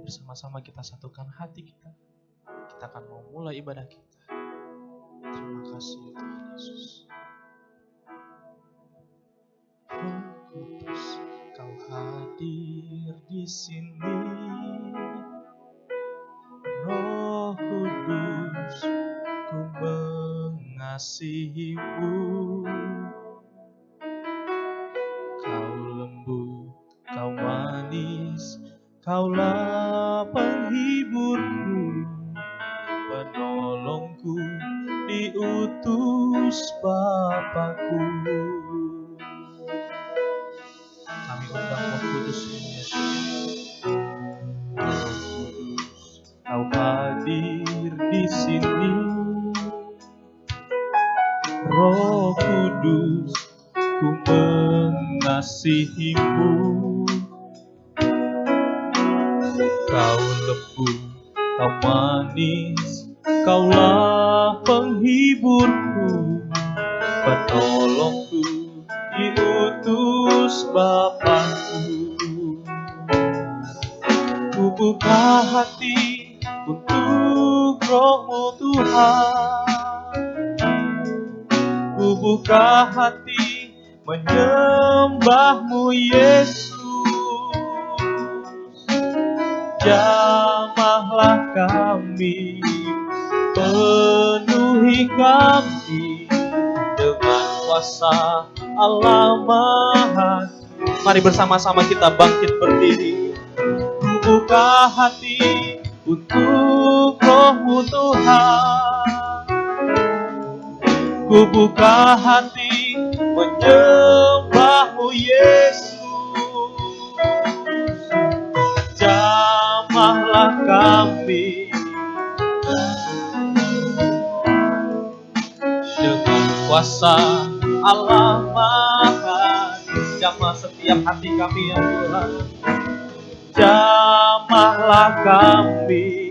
bersama-sama kita satukan hati kita. Kita akan mau mulai ibadah kita. Terima kasih ya Tuhan Yesus. Roh Kudus, Kau hadir di sini. Roh Kudus, ku mengasihi-Mu. Kau lembut, Kau manis, Kaulah penghiburku, penolongku, diutus Bapakku. Kami undang Roh Kudus ya Tuhan. Roh Kudus, Kau hadir di sini. Roh Kudus, ku mengasihi-Mu. Kau lembut, Kau manis, Kaulah penghiburku, penolongku, diutus Bapakku. Ku buka hati untuk Roh-Mu Tuhan. Ku buka hati menyembah-Mu Yesus. Jamahlah kami, penuhi kami dengan kuasa Allah Maha. Mari bersama-sama kita bangkit berdiri. Ku buka hati untuk Roh-Mu Tuhan. Ku buka hati menyembah-Mu Yesus. Jamahlah kami dengan kuasa Allah Maha. Jamah setiap hati kami ya Tuhan. Jamahlah kami,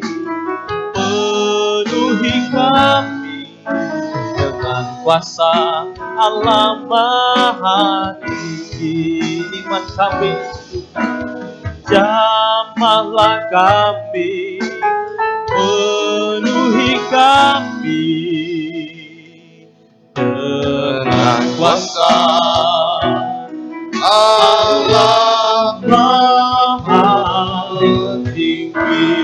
penuhi kami dengan kuasa Allah Maha Tinggi. Iman kami, jamahlah kami, penuhi kami dengan kuasa Allah Maha Tinggi.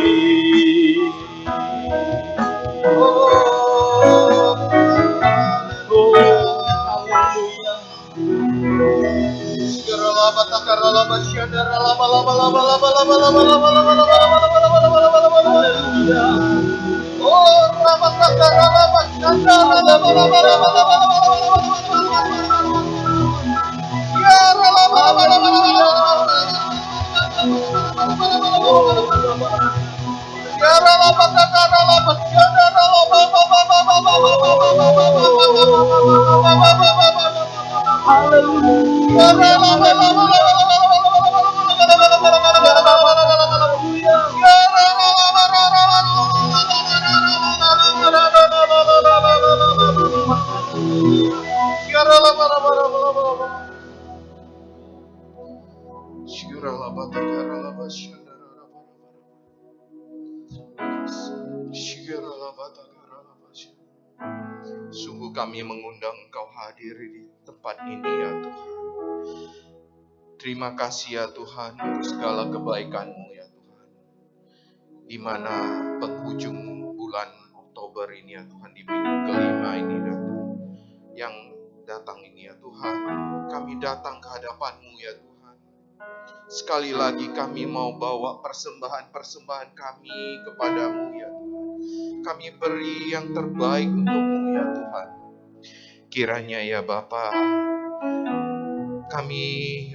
Sungguh kami mengundang Engkau hadir di tempat ini ya Tuhan. Terima kasih ya Tuhan untuk segala kebaikan-Mu ya Tuhan. Di mana penghujung bulan Oktober ini ya Tuhan, di minggu kelima ini ya Tuhan, yang datang ini ya Tuhan, kami datang ke hadapan-Mu ya Tuhan. Sekali lagi kami mau bawa persembahan-persembahan kami kepadamu ya Tuhan. Kami beri yang terbaik untuk-Mu ya Tuhan. Kiranya ya Bapa, kami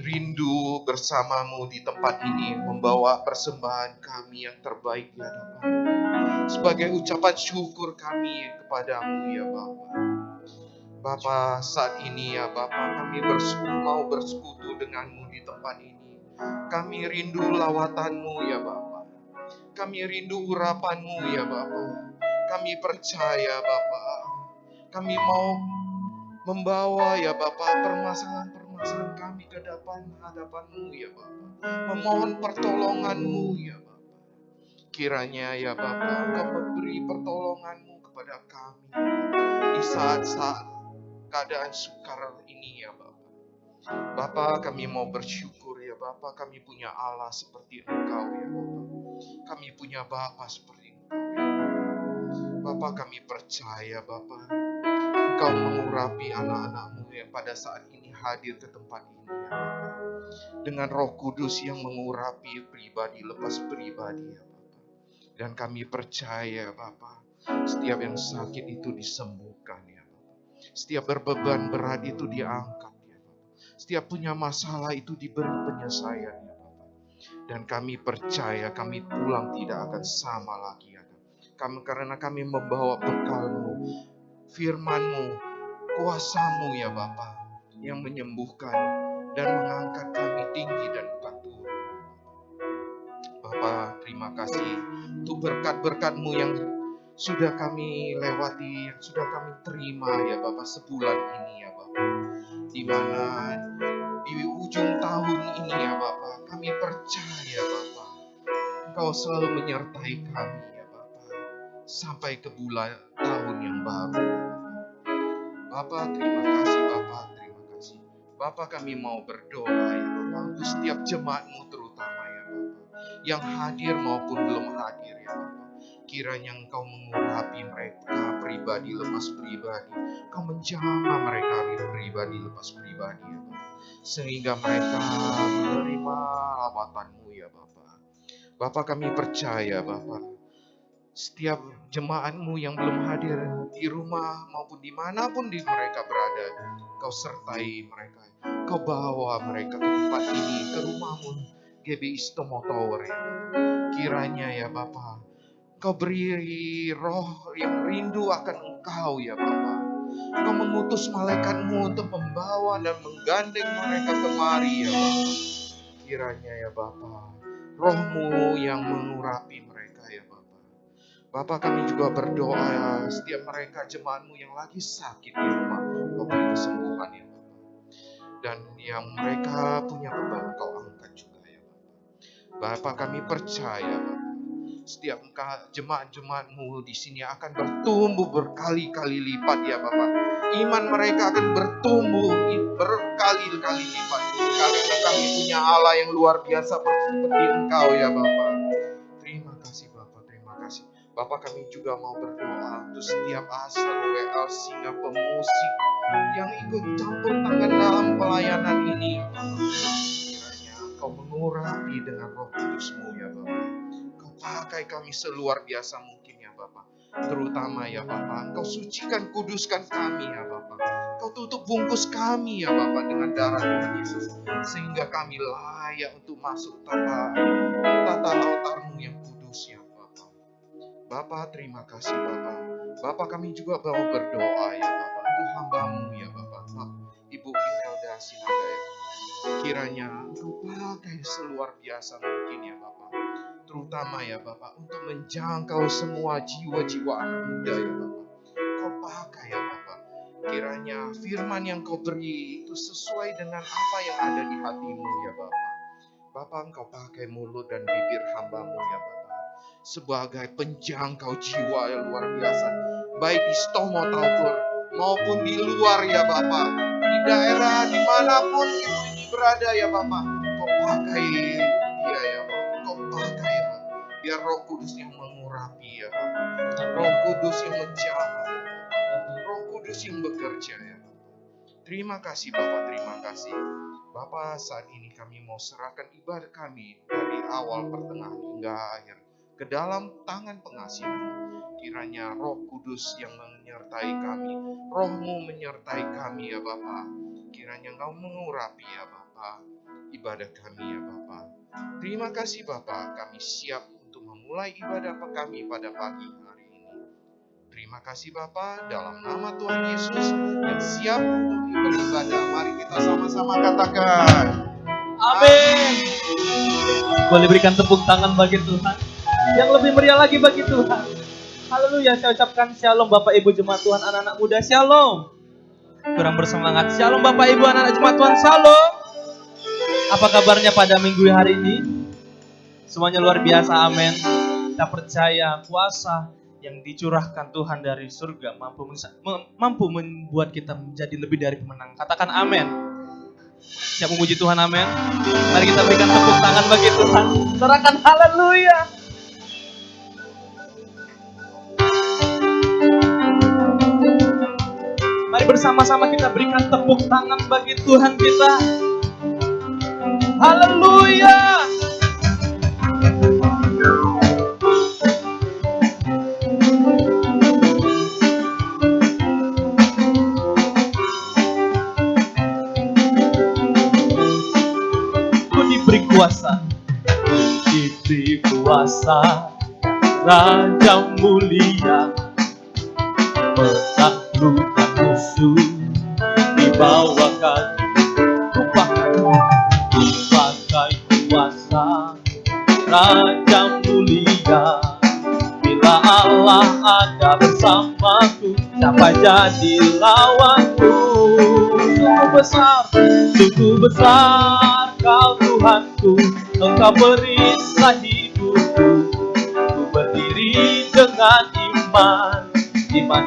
rindu bersama-Mu di tempat ini, membawa persembahan kami yang terbaik di hadapan-Mu. Sebagai ucapan syukur kami kepada-Mu ya Bapa. Bapa, saat ini ya Bapa, kami mau bersekutu dengan-Mu di tempat ini. Kami rindu lawatan-Mu ya Bapa. Kami rindu urapan-Mu ya Bapa. Kami percaya Bapa, kami mau membawa ya Bapa permasalahan-permasalahan kami ke hadapan-Mu ya Bapa. Memohon pertolongan-Mu ya Bapa. Kiranya ya Bapa, Engkau memberi pertolongan-Mu kepada kami di saat-saat keadaan sukar ini ya Bapa. Bapa, kami mau bersyukur ya Bapa, kami punya Allah seperti Engkau ya Bapa. Kami punya Bapa seperti Engkau ya Bapa. Bapa, kami percaya Bapa, Engkau mengurapi anak-anak-Mu yang pada saat ini hadir ke tempat ini ya Bapa. Dengan Roh Kudus yang mengurapi pribadi lepas pribadi ya Bapa. Dan kami percaya Bapa, setiap yang sakit itu disembuhkan ya Bapa. Setiap berbeban berat itu diangkat ya Bapa. Setiap punya masalah itu diberi penyelesaian ya Bapa. Dan kami percaya kami pulang tidak akan sama lagi ya Bapa. Karena kami membawa bekal-Mu, firman-Mu, kuasa-Mu ya Bapa, yang menyembuhkan dan mengangkat kami tinggi dan bukan turun. Bapa, terima kasih untuk berkat-berkat-Mu yang sudah kami lewati, yang sudah kami terima ya Bapa sebulan ini ya Bapa. Di mana di ujung tahun ini ya Bapa, kami percaya Bapa, Engkau selalu menyertai kami ya Bapa, sampai ke bulan tahun yang baru. Bapa, terima kasih Bapa, terima kasih. Bapa, kami mau berdoa ya Bapa, untuk setiap jemaat-Mu terutama ya Bapa, yang hadir maupun belum hadir ya Bapa. Kiranya Engkau mengurapi mereka pribadi lepas pribadi. Engkau menjamah mereka pribadi lepas pribadi ya Bapa. Sehingga mereka menerima lawatan-Mu ya Bapa. Bapa, kami percaya Bapa, setiap jemaat-Mu yang belum hadir di rumah maupun dimanapun mereka berada, Engkau sertai mereka. Engkau bawa mereka ke tempat ini, ke rumah-Mu, GBI Stomo Tower ya Bapa. Kiranya ya Bapa, Engkau beri roh yang rindu akan Engkau ya Bapa. Engkau mengutus malaikat-Mu untuk membawa dan menggandeng mereka kemari ya Bapa. Kiranya ya Bapa, Roh-Mu yang mengurapi mereka ya Bapa. Bapa, kami juga berdoa setiap mereka jemaat-Mu yang lagi sakit di rumah, Engkau beri kesembuhan ya Bapa. Dan yang mereka punya beban Engkau angkat juga ya Bapa. Bapa, kami percaya Bapa, setiap jemaat-jemaat-Mu di sini akan bertumbuh berkali-kali lipat ya Bapa. Iman mereka akan bertumbuh berkali-kali lipat. Karena kami punya Allah yang luar biasa seperti Engkau ya Bapa. Terima kasih Bapa, terima kasih. Bapa, kami juga mau berdoa untuk setiap asal WL Singa pemusik yang ikut campur tangan dalam pelayanan ini ya Bapa. Kiranya Engkau mengurapi dengan Roh Kudus-Mu ya Bapa. Engkau pakai kami seluar biasa mungkin ya Bapa. Terutama ya Bapa, Engkau sucikan, kuduskan kami ya Bapa. Engkau tutup bungkus kami ya Bapa dengan darah Tuhan Yesus, sehingga kami layak untuk masuk tata altar-Mu yang kudus ya Bapa. Bapa, terima kasih Bapa. Bapa, kami juga mau berdoa ya Bapa untuk hamba-Mu ya Bapa, Ibu Imelda Sinaga. Kiranya Engkau pakai seluar biasa mungkin ya Bapa, terutama ya Bapa untuk menjangkau semua jiwa-jiwa anak muda ya Bapa. Kau pakai ya Bapa. Kiranya firman yang Kau beri itu sesuai dengan apa yang ada di hati-Mu ya Bapa. Bapa, Engkau pakai mulut dan bibir hamba-Mu ya Bapa sebagai penjangkau jiwa yang luar biasa, baik di Stomo Tower maupun di luar ya Bapa, di daerah dimanapun ini berada ya Bapa. Kau pakai dia ya Bapa, Kau pakai ya Bapa. Biar Roh Kudus yang mengurapi ya Bapa, Roh Kudus yang menjamah, Roh Kudus yang bekerja ya Bapa. Terima kasih Bapa, terima kasih Bapa. Saat ini kami mau serahkan ibadah kami dari awal, pertengahan hingga akhir ke dalam tangan pengasihan. Kiranya Roh Kudus yang menyertai kami, Roh-Mu menyertai kami ya Bapa. Kiranya Engkau mengurapi ya Bapa ibadah kami ya Bapa. Terima kasih Bapa, kami siap untuk memulai ibadah kami pada pagi hari ini. Terima kasih Bapa, dalam nama Tuhan Yesus yang siap untuk beribadah. Mari kita sama-sama katakan Amin. Boleh berikan tepuk tangan bagi Tuhan. Yang lebih meriah lagi bagi Tuhan. Haleluya, saya ucapkan shalom Bapak Ibu Jemaat Tuhan, anak-anak muda, shalom. Kurang bersemangat, shalom Bapak Ibu anak-anak Jemaat Tuhan, shalom. Apa kabarnya pada minggu hari ini? Semuanya luar biasa, amin. Kita percaya kuasa yang dicurahkan Tuhan dari surga mampu membuat kita menjadi lebih dari pemenang. Katakan amin. Siap memuji Tuhan, amin. Mari kita berikan tepuk tangan bagi Tuhan. Sorakan haleluya. Mari bersama-sama kita berikan tepuk tangan bagi Tuhan kita. Haleluya. Diberi kuasa, Raja mulia, menaklukkan musuh di bawah kaki. Kupakai kuasa, Raja mulia, bila Allah ada bersamaku, siapa jadi lawanku? Sungguh besar Kau Tuhanku, Engkau perisai hidupku. Ku berdiri dengan iman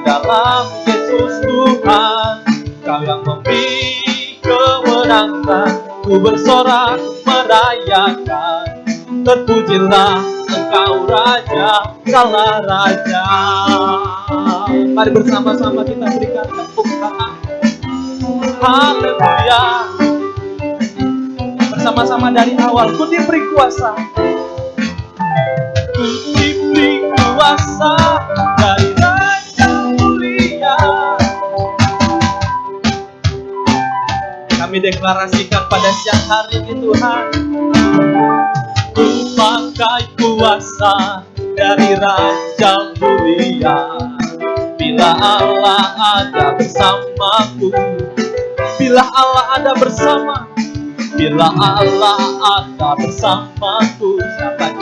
dalam Yesus Tuhan. Kau yang memberi kemenangan, ku bersorak merayakan. Terpujilah Engkau Raja, segala Raja. Mari bersama-sama kita berikan tepuk tangan. Haleluya. Bersama-sama dari awal. Ku diberi kuasa, ku diberi kuasa dari Raja mulia. Kami deklarasikan pada siang hari ini Tuhan, ku pakai kuasa dari Raja mulia. Bila Allah ada bersamaku, bila Allah ada bersama, bila Allah ada bersamaku, siapa?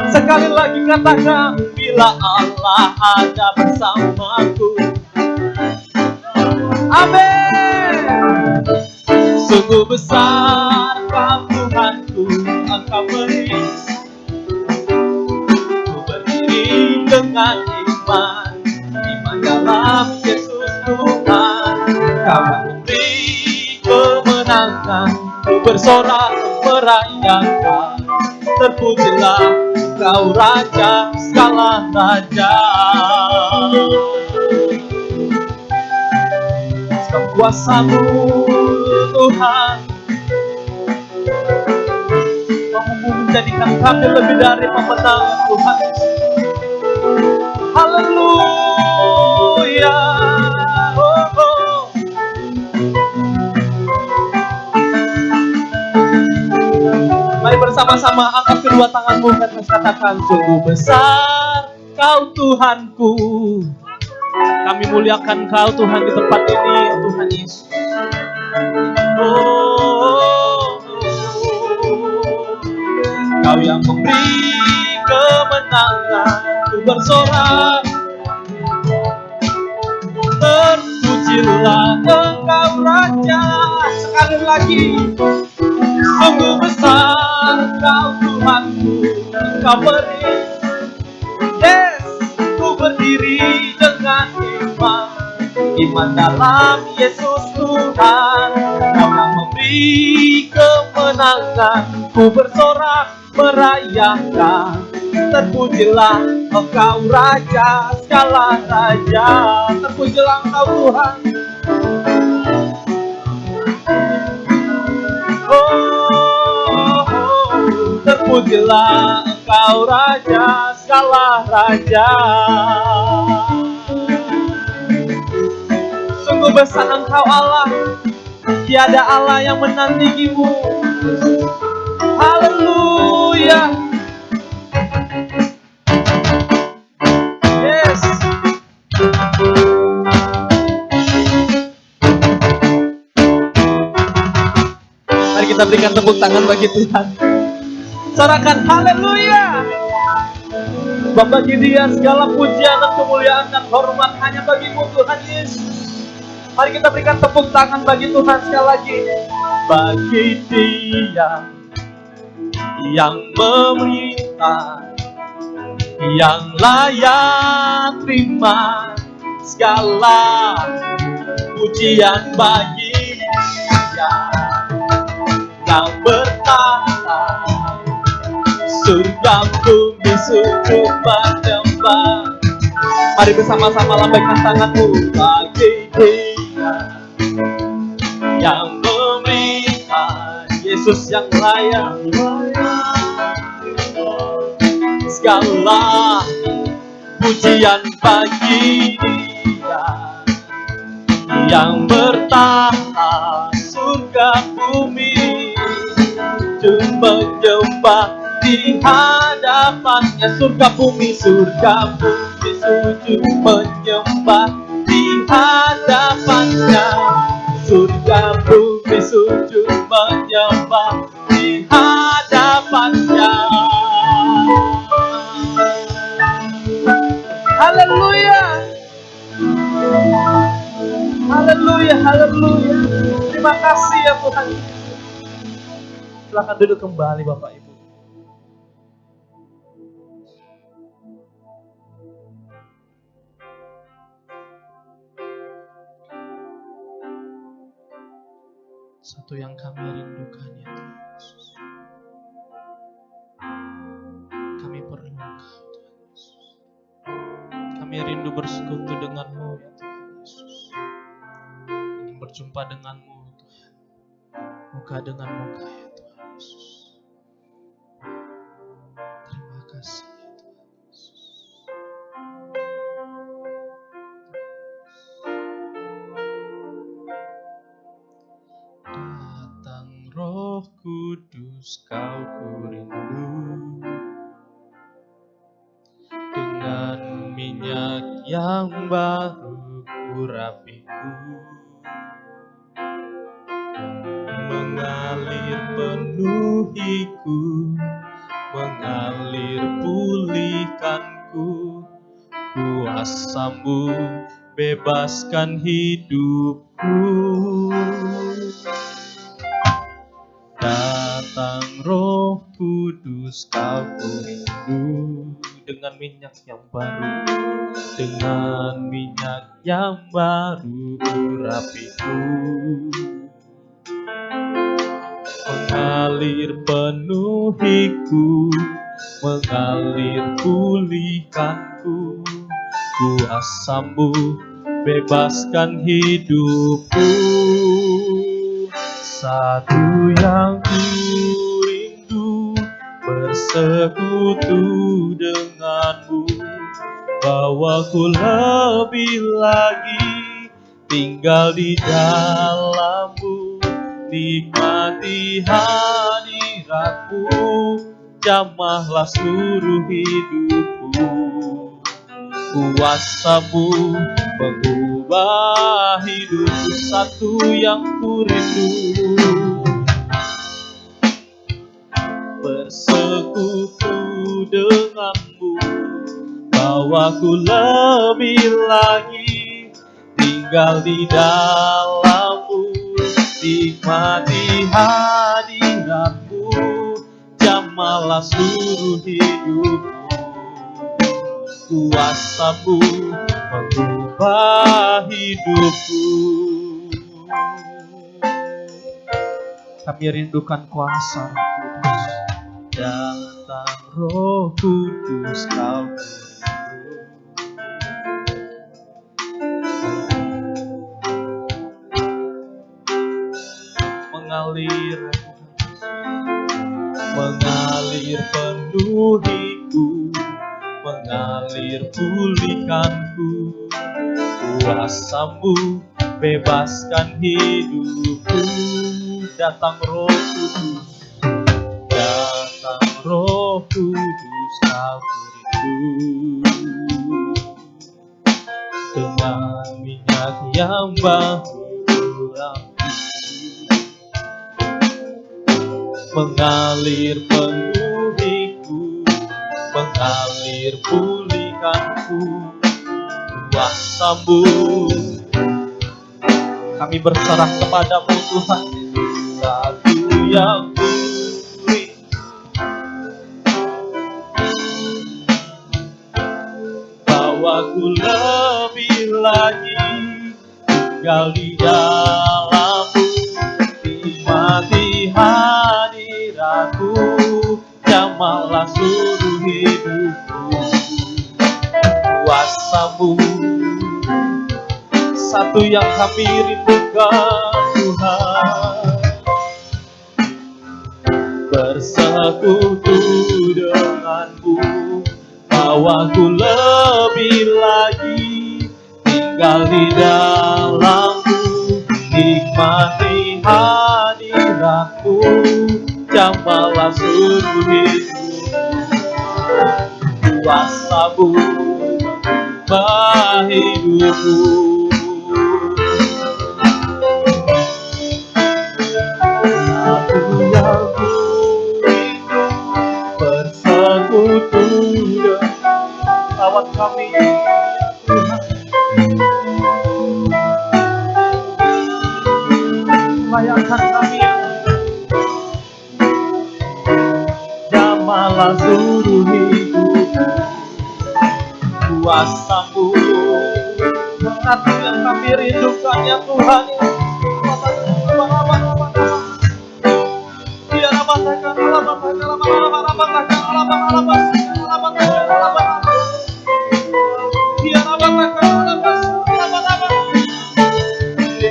Sekali lagi katakan, bila Allah ada bersamaku. Amin. Sungguh besar Kau Tuhanku, Engkau beri. Ku berdiri dengan iman dalam Yesus Tuhan. Kau yang memberi kemenangan, ku bersorak merayakan. Terpujilah Kau Raja, segala Raja. Kuasa-Mu Tuhan mampu menjadikan kami lebih dari pemenang Tuhan. Haleluya. Mari bersama-sama angkat kedua tanganmu dan katakan, sungguh besar Kau Tuhanku. Kami muliakan Kau Tuhan di tempat ini, Tuhan Yesus. Kau yang memberi kemenangan, ku bersorak. Terpujilah Engkau Raja. Sekali lagi, sungguh besar Kau Tuhanku, Engkau beri. Yes, ku berdiri dengan iman dalam Yesus Tuhan. Kau yang memberi kemenangan, ku bersorak merayakan. Terpujilah Engkau Raja, segala Raja. Terpujilah Engkau Tuhan. Terpujilah Engkau Raja, segala Raja. Sungguh besar Engkau Allah, tiada Allah yang menandingimu. Haleluya. Yes. Mari kita berikan tepuk tangan bagi Tuhan. Sorakan haleluya. Bagi Dia segala pujian dan kemuliaan dan hormat hanya bagi-Mu Tuhan Yesus. Mari kita berikan tepuk tangan bagi Tuhan sekali lagi. Bagi Dia yang memerintah yang layak terima segala pujian bagi Dia yang bertahta surga bumi sujud menyembah. Mari bersama-sama lambaikan tanganmu bagi Dia yang memberikan Yesus yang layak segala pujian bagi Dia yang bertahta surga bumi menyembah di hadapannya. Surga bumi sujud menyembah di hadapannya. Surga bumi sujud menyembah di hadapannya. Haleluya, haleluya, haleluya. Terima kasih ya Tuhan. Silakan duduk kembali Bapak Ibu. Satu yang kami rindukan ya Tuhan Yesus. Kami perlu Engkau Tuhan Yesus. Kami rindu bersekutu dengan-Mu ya Tuhan Yesus. Ingin berjumpa dengan-Mu Tuhan. Muka dengan muka ya Tuhan Yesus. Terima kasih ya Tuhan Yesus. Datang Roh Kudus, Kau kurindu, dengan minyak yang baru urapiku, mengalir penuhiku, mengalir pulihkanku, kuasa-Mu bebaskan hidupku. Datang Roh Kudus, Kau kurindu, dengan minyak yang baru, dengan minyak yang baru urapiku, mengalir penuhiku, mengalir pulihkanku, kuasa-Mu bebaskan hidupku. Satu yang ku rindu, bersekutu dengan-Mu, bawaku lebih lagi tinggal di dalam-Mu, nikmati hadirat-Mu, jamahlah seluruh hidupku. Kuasa-Mu mengubah hidupku, satu yang ku rindu, bersekutu dengan-Mu, bawaku lebih lagi tinggal di dalam-Mu, nikmati hadirat-Mu, jamahlah seluruh hidupku. Kuasa-Mu mengubah hidupku. Kami rindukan kuasa Roh Kudus. Datang Roh Kudus, Kau mengalir, mengalir penuhiku, mengalir pulihkanku, kuasa-Mu bebaskan hidupku. Datang Roh Kudus, datang Roh Kudus, Kau rindu, dengan minyak yang baru mengalir penuhiku, mengalir pulihkanku, kuasa-Mu. Kami berserah kepada-Mu Tuhan, satu yang ku rindu, Aku lebih lagi tinggal di dalam-Mu, nikmati hadirat-Mu, jamahlah seluruh hidupku. Kuasa-Mu satu yang kami rindukan Tuhan, bersekutu dengan-Mu. Aku lebih lagi tinggal di dalam-Mu, nikmati hadirat-Mu, jamahlah seluruh hidupku. Kuasa-Mu mengubah hidupku. Satu yang ku rindu, bersekutu dengan lawat kami Tuhan. Layakan kami, jamahlah seluruh hidupku. Kuasa-Mu satu yang kami rindukan ya Tuhan.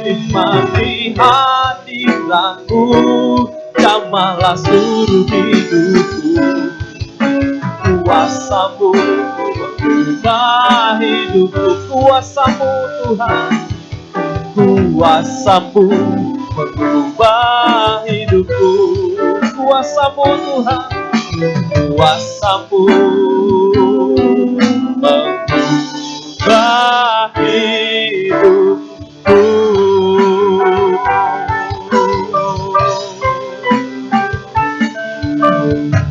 Nikmati hadirat-Mu, jamahlah seluruh hidupku. Kuasa-Mu mengubah hidupku. Kuasa-Mu Tuhan, kuasa-Mu mengubah hidupku. Kuasa-Mu Tuhan, kuasa-Mu mengubah hidupku.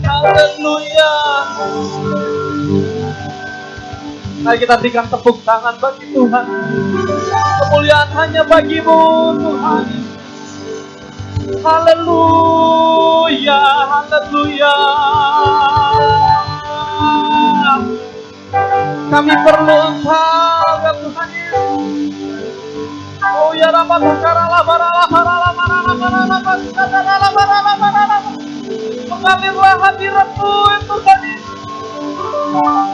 Haleluya. Mari kita berikan tepuk tangan bagi Tuhan. Kemuliaan hanya bagi-Mu Tuhan. Haleluya, haleluya. Kami perlu Engkau ya Tuhan. Oh ya Rabbah Takara mengalirlah hadirat-Mu ya Tuhan.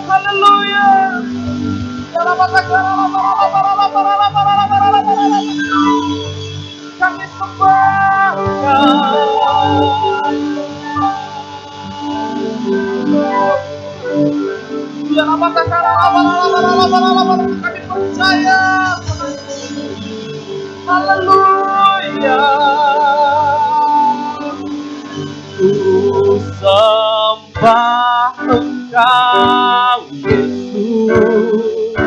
Haleluya. Ya Rabbah Takara kami sembah ya Rabbah Takara kami percaya. Haleluya. Ku sembah Engkau Yesus,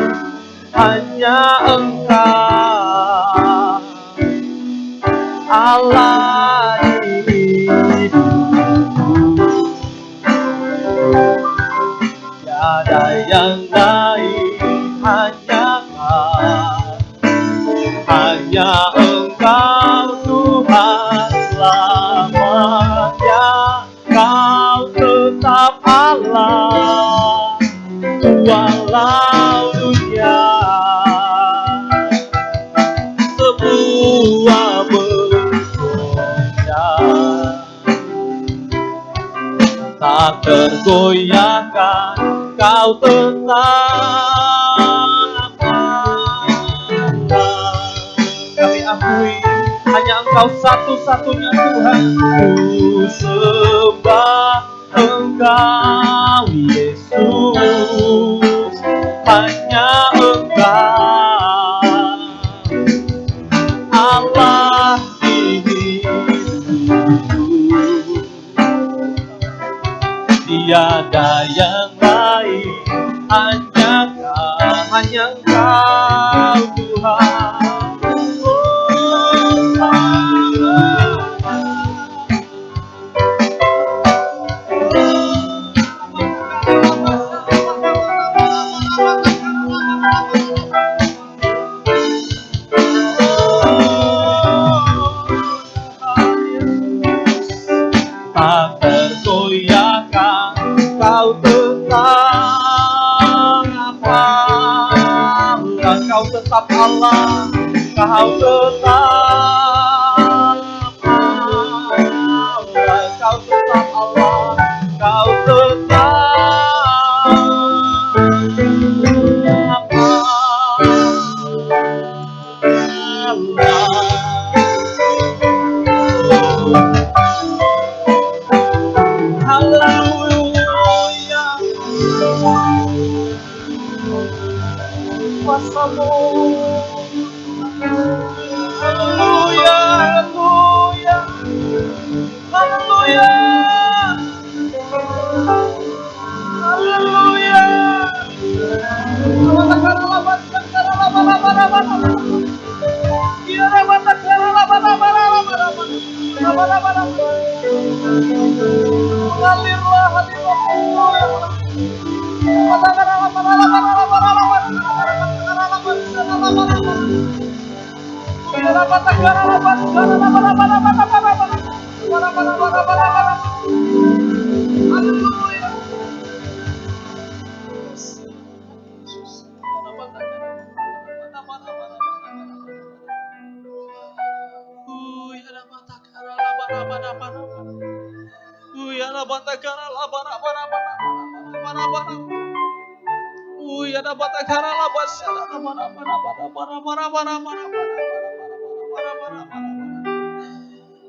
hanya Engkau Allah di hidupku. Tiada yang lain, hanya Kau, hanya Engkau Tuhan selamanya. Kau tetap Allah, walau dunia semua bergoyang, tak tergoyahkan. Kau tetap kami akui hanya Engkau satu-satunya Tuhan. Ku sembah Engkau Yesus, hanya Engkau Allah di hidupku. Tiada yang lain, hanya Engkau Tuhan. Tak tergoyahkan, Kau tetap Kau tetap Allah, Kau tetap Allah, Kau tetap Allah, Kau tetap Allah. Haleluya, kuasa-Mu. Haleluya, haleluya, haleluya, haleluya. Mengalirlah hati-Mu ya Allah.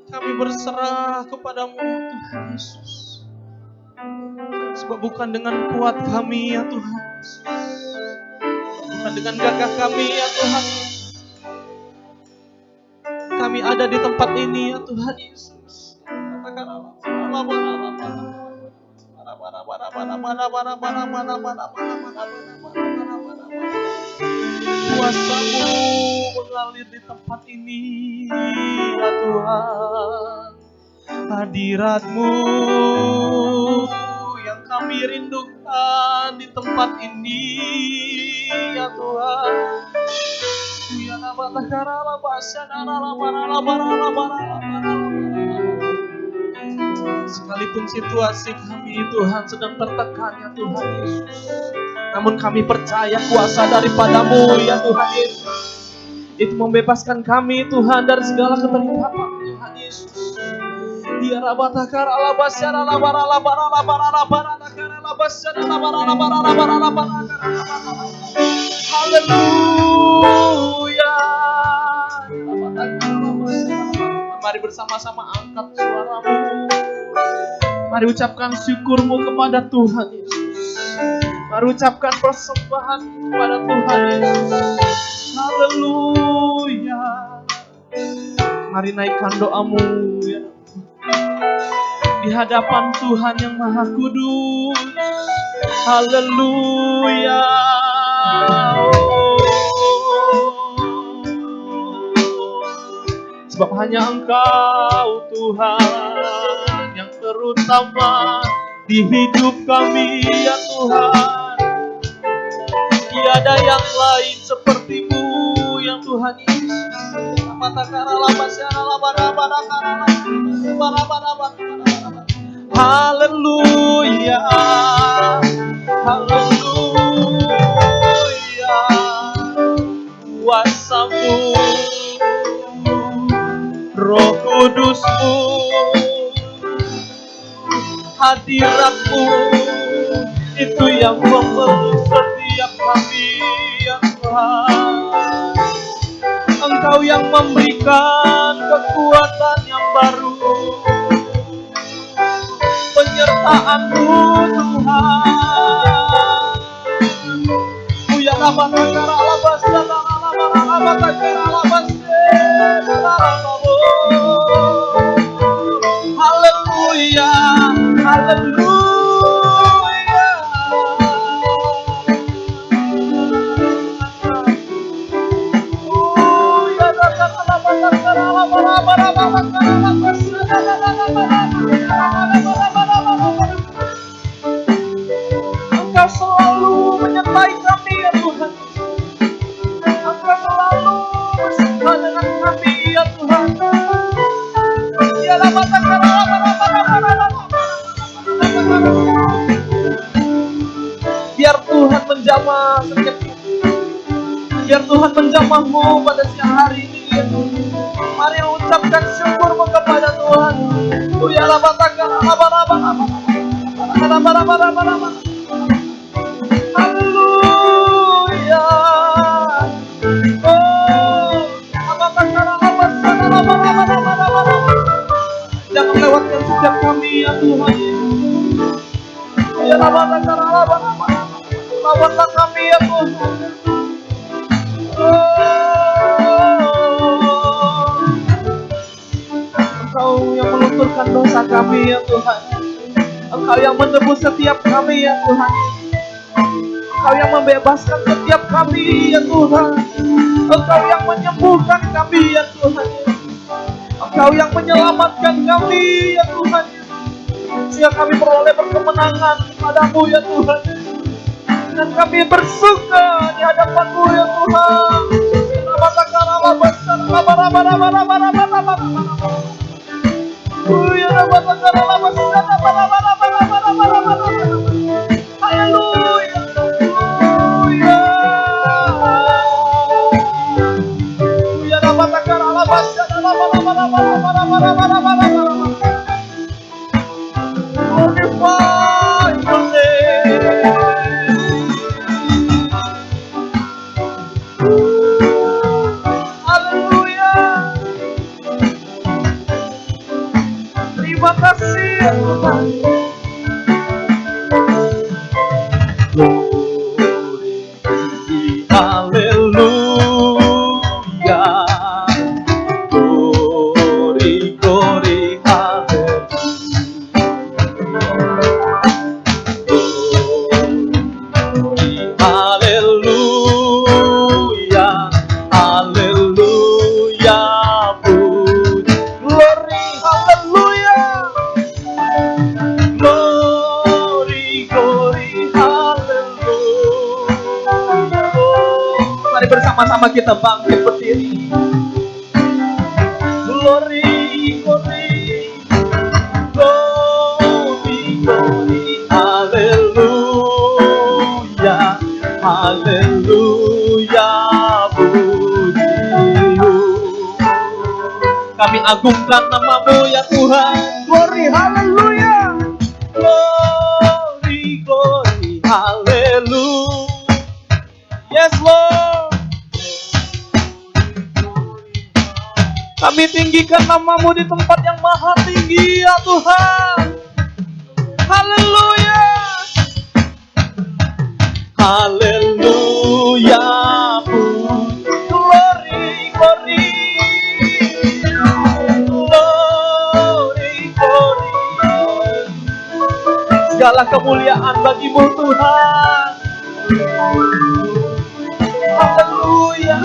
Kami berserah kepada-Mu Tuhan Yesus. Sebab bukan dengan kuat kami ya Tuhan Yesus, bukan dengan gagah kami ya Tuhan Yesus, kami ada di tempat ini ya Tuhan Yesus. Kuasa-Mu mengalir di tempat ini ya Tuhan. Hadirat-Mu yang kami rindukan di tempat ini ya Tuhan. Sekalipun situasi kami Tuhan sedang tertekan ya Tuhan Yesus, namun kami percaya kuasa daripada-Mu ya Tuhan Yesus. Itu membebaskan kami Tuhan dari segala keterikatan Tuhan Yesus. Dia rabatakar alabasyara labara labara labara labara labara labara labara labara labara. Haleluya. Mari bersama-sama angkat suara-Mu. Mari ucapkan syukur-Mu kepada Tuhan Yesus. Mari ucapkan persembahan kepada Tuhan Yesus. Haleluya. Mari naikkan doa-Mu ya di hadapan Tuhan yang Maha Kudus. Haleluya. Sebab hanya Engkau Tuhan yang terutama di hidup kami ya Tuhan. Tiada yang lain seperti-Mu yang Tuhan Yesus. Haleluya, haleluya. Kuasa-Mu, Roh Kudus-Mu, hadirat-Mu, itu yang memeluk setiap kami ya Tuhan. Engkau yang memberikan kekuatan yang baru, penyertaan-Mu Tuhan. Uya lama takara labas lama takara labas. Haleluya, haleluya. Engkau selalu menyertai kami ya Tuhan. Engkau selalu bersama dengan kami ya Tuhan. Biar Tuhan menjamah setiap kita. Biar Tuhan menjamahmu pada siang hari ini ya Tuhan. Mari ucapkan syukurmu kepada Tuhan. Ya haleluya. Jangan lewatkan setiap kami ya Tuhan. Ya lawatlah kami ya Tuhan. Engkau yang melunturkan dosa kami ya Tuhan. Engkau yang menebus setiap kami ya Tuhan. Engkau yang membebaskan setiap kami ya Tuhan. Engkau yang menyembuhkan kami ya Tuhan. Engkau yang menyelamatkan kami ya Tuhan. Sehingga kami beroleh berkemenangan kepadamu ya Tuhan. Dan kami bersuka di hadapan-Mu ya Tuhan. Terima kasih ya Tuhan. Haleluya. Glory, glory, haleluya. Haleluya. Glory, haleluya. Glory, glory, haleluya. Mari bersama-sama kita bangkit berdiri. Glory, glory, glory, glory, haleluya, haleluya, pujimu. Kami agungkan nama-Mu ya Tuhan. Glory, haleluya. Glory, glory, haleluya. Yes Lord. Kami tinggikan nama-Mu di tempat yang maha tinggi ya Tuhan. Haleluya. Haleluya. Glory, glory. Glory, glory. Segala kemuliaan bagi-Mu Tuhan. Haleluya.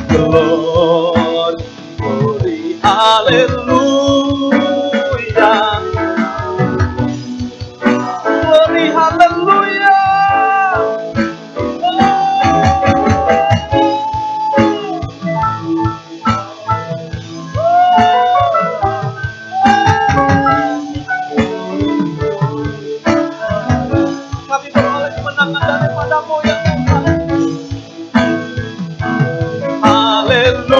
Glory, glory, haleluya. Glory, haleluya. Kami beroleh kemenangan daripada-Mu ya Tuhan. Haleluya,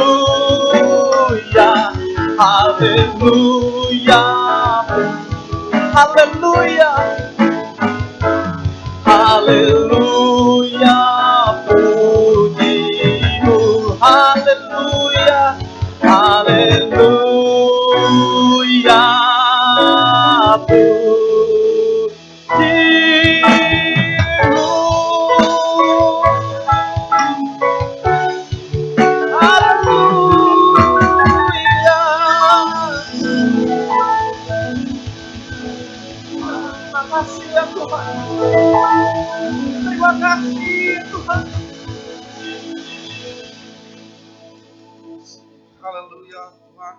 haleluya, haleluya, haleluya, pujimu, haleluya, haleluya, terima kasih Tuhan. Haleluya Tuhan.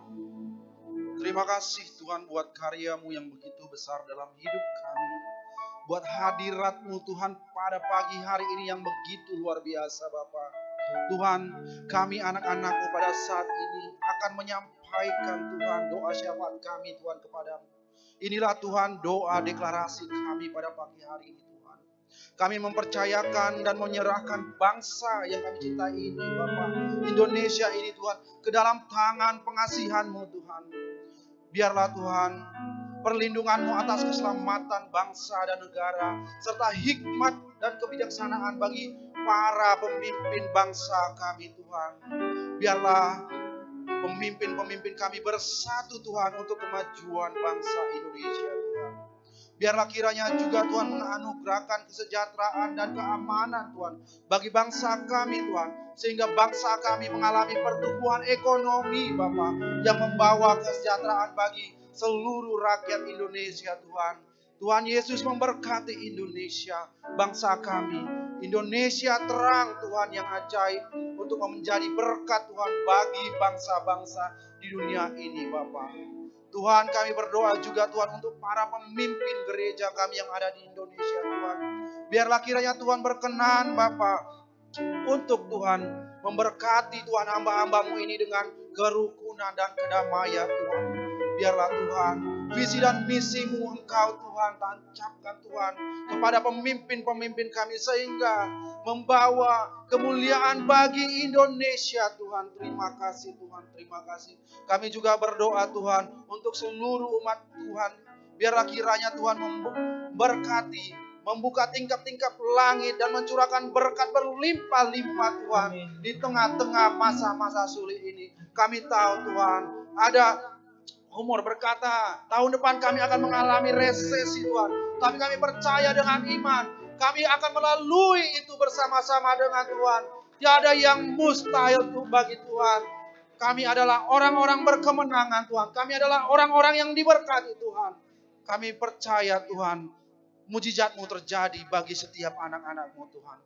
Terima kasih Tuhan buat karya-Mu yang begitu besar dalam hidup kami. Buat hadirat-Mu Tuhan pada pagi hari ini yang begitu luar biasa Bapa. Tuhan, kami anak-anak-Mu pada saat ini akan menyampaikan Tuhan doa syafaat kami Tuhan kepadamu. Inilah Tuhan doa deklarasi kami pada pagi hari ini Tuhan. Kami mempercayakan dan menyerahkan bangsa yang kami cintai ini Bapak, Indonesia ini Tuhan, ke dalam tangan pengasihan-Mu Tuhan. Biarlah Tuhan perlindungan-Mu atas keselamatan bangsa dan negara, serta hikmat dan kebijaksanaan bagi para pemimpin bangsa kami Tuhan. Biarlah pemimpin-pemimpin kami bersatu Tuhan untuk kemajuan bangsa Indonesia Tuhan. Biarlah kiranya juga Tuhan menganugerahkan kesejahteraan dan keamanan Tuhan bagi bangsa kami Tuhan. Sehingga bangsa kami mengalami pertumbuhan ekonomi Bapak yang membawa kesejahteraan bagi seluruh rakyat Indonesia Tuhan. Tuhan Yesus memberkati Indonesia, bangsa kami. Indonesia terang Tuhan yang ajaib untuk menjadi berkat Tuhan bagi bangsa-bangsa di dunia ini Bapak. Tuhan kami berdoa juga Tuhan untuk para pemimpin gereja kami yang ada di Indonesia Tuhan. Biarlah kiranya Tuhan berkenan Bapak untuk Tuhan memberkati Tuhan hamba-hamba-Mu ini dengan kerukunan dan kedamaian Tuhan. Biarlah Tuhan visi dan misi-Mu Engkau Tuhan tancapkan Tuhan kepada pemimpin-pemimpin kami sehingga membawa kemuliaan bagi Indonesia Tuhan. Terima kasih Tuhan, terima kasih. Kami juga berdoa Tuhan untuk seluruh umat Tuhan. Biarlah kiranya Tuhan memberkati, membuka tingkap-tingkap langit dan mencurahkan berkat berlimpah-limpah Tuhan di tengah-tengah masa-masa sulit ini. Kami tahu Tuhan ada umur berkata, tahun depan kami akan mengalami resesi Tuhan. Tapi kami percaya dengan iman, kami akan melalui itu bersama-sama dengan Tuhan. Tiada yang mustahil bagi Tuhan. Kami adalah orang-orang berkemenangan Tuhan. Kami adalah orang-orang yang diberkati Tuhan. Kami percaya Tuhan, mujizat-Mu terjadi bagi setiap anak-anak-Mu Tuhan.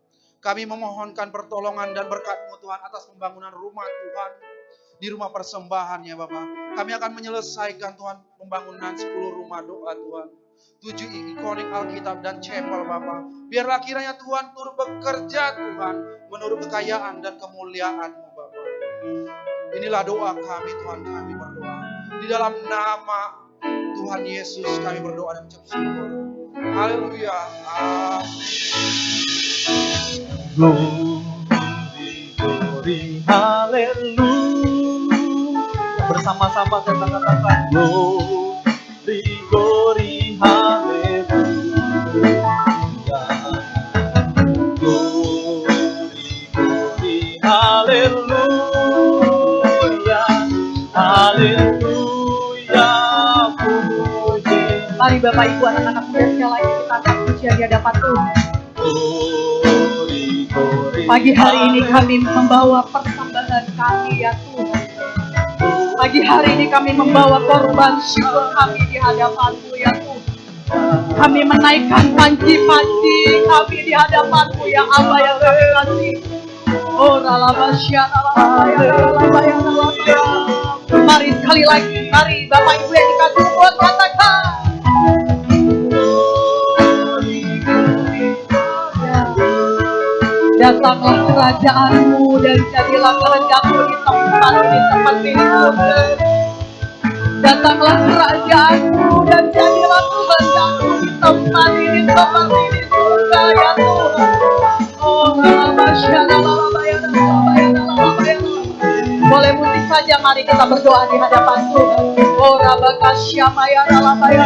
Kami memohonkan pertolongan dan berkat-Mu Tuhan atas pembangunan rumah Tuhan. Di rumah persembahan ya Bapak. Kami akan menyelesaikan Tuhan pembangunan 10 rumah doa Tuhan. 7 ikonik Alkitab dan chapel Bapak. Biarlah kiranya Tuhan turut bekerja Tuhan. Menurut kekayaan dan kemuliaan-Mu Bapak. Inilah doa kami Tuhan, kami berdoa. Di dalam nama Tuhan Yesus kami berdoa dan ucap syukur. Haleluya. Glory, haleluya. Bersama-sama kita katakan glory, glory, haleluya. Glory, glory, haleluya. Haleluya, puji. Mari Bapak Ibu anak-anak muda sekali lagi kita angkat pujian di hadapan Tuhan. Pagi hari ini kami membawa persembahan kami ya Tuhan. Pagi hari ini kami membawa korban syukur kami di hadapan-Mu ya Tuhan. Kami menaikkan panci-panci kami di hadapan-Mu ya Allah yang kami kasih. Oh ralabasya, ralabaya. Mari sekali lagi, mari Bapak Ibu yang dikasih Tuhan katakan. Datanglah kerajaan-Mu dan jadilah kehendak-Mu di tempat ini Tuhan. Datanglah kerajaan-Mu dan jadilah kehendak-Mu di tempat ini Tuhan ya Tuhan. Oh ralabasya, ralabaya. Boleh musik saja, mari kita berdoa di hadapan Tuhan. Oh rabakasya maya ralabaya.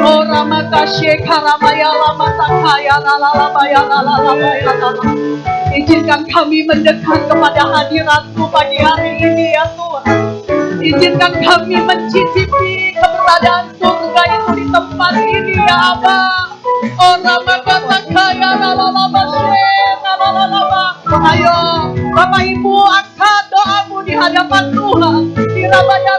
Oh ramakasye karamaya lamatakaya lalalabaya. Izinkan kami mendekat kepada hadirat-Mu pagi hari ini ya Tuhan. Izinkan kami mencicipi keberadaan surga itu di tempat ini ya Abba. Oh ramakasakaya lalalabasye lalalaba. Ayo Bapak Ibu angkat doamu di hadapan Tuhan. Di rabaya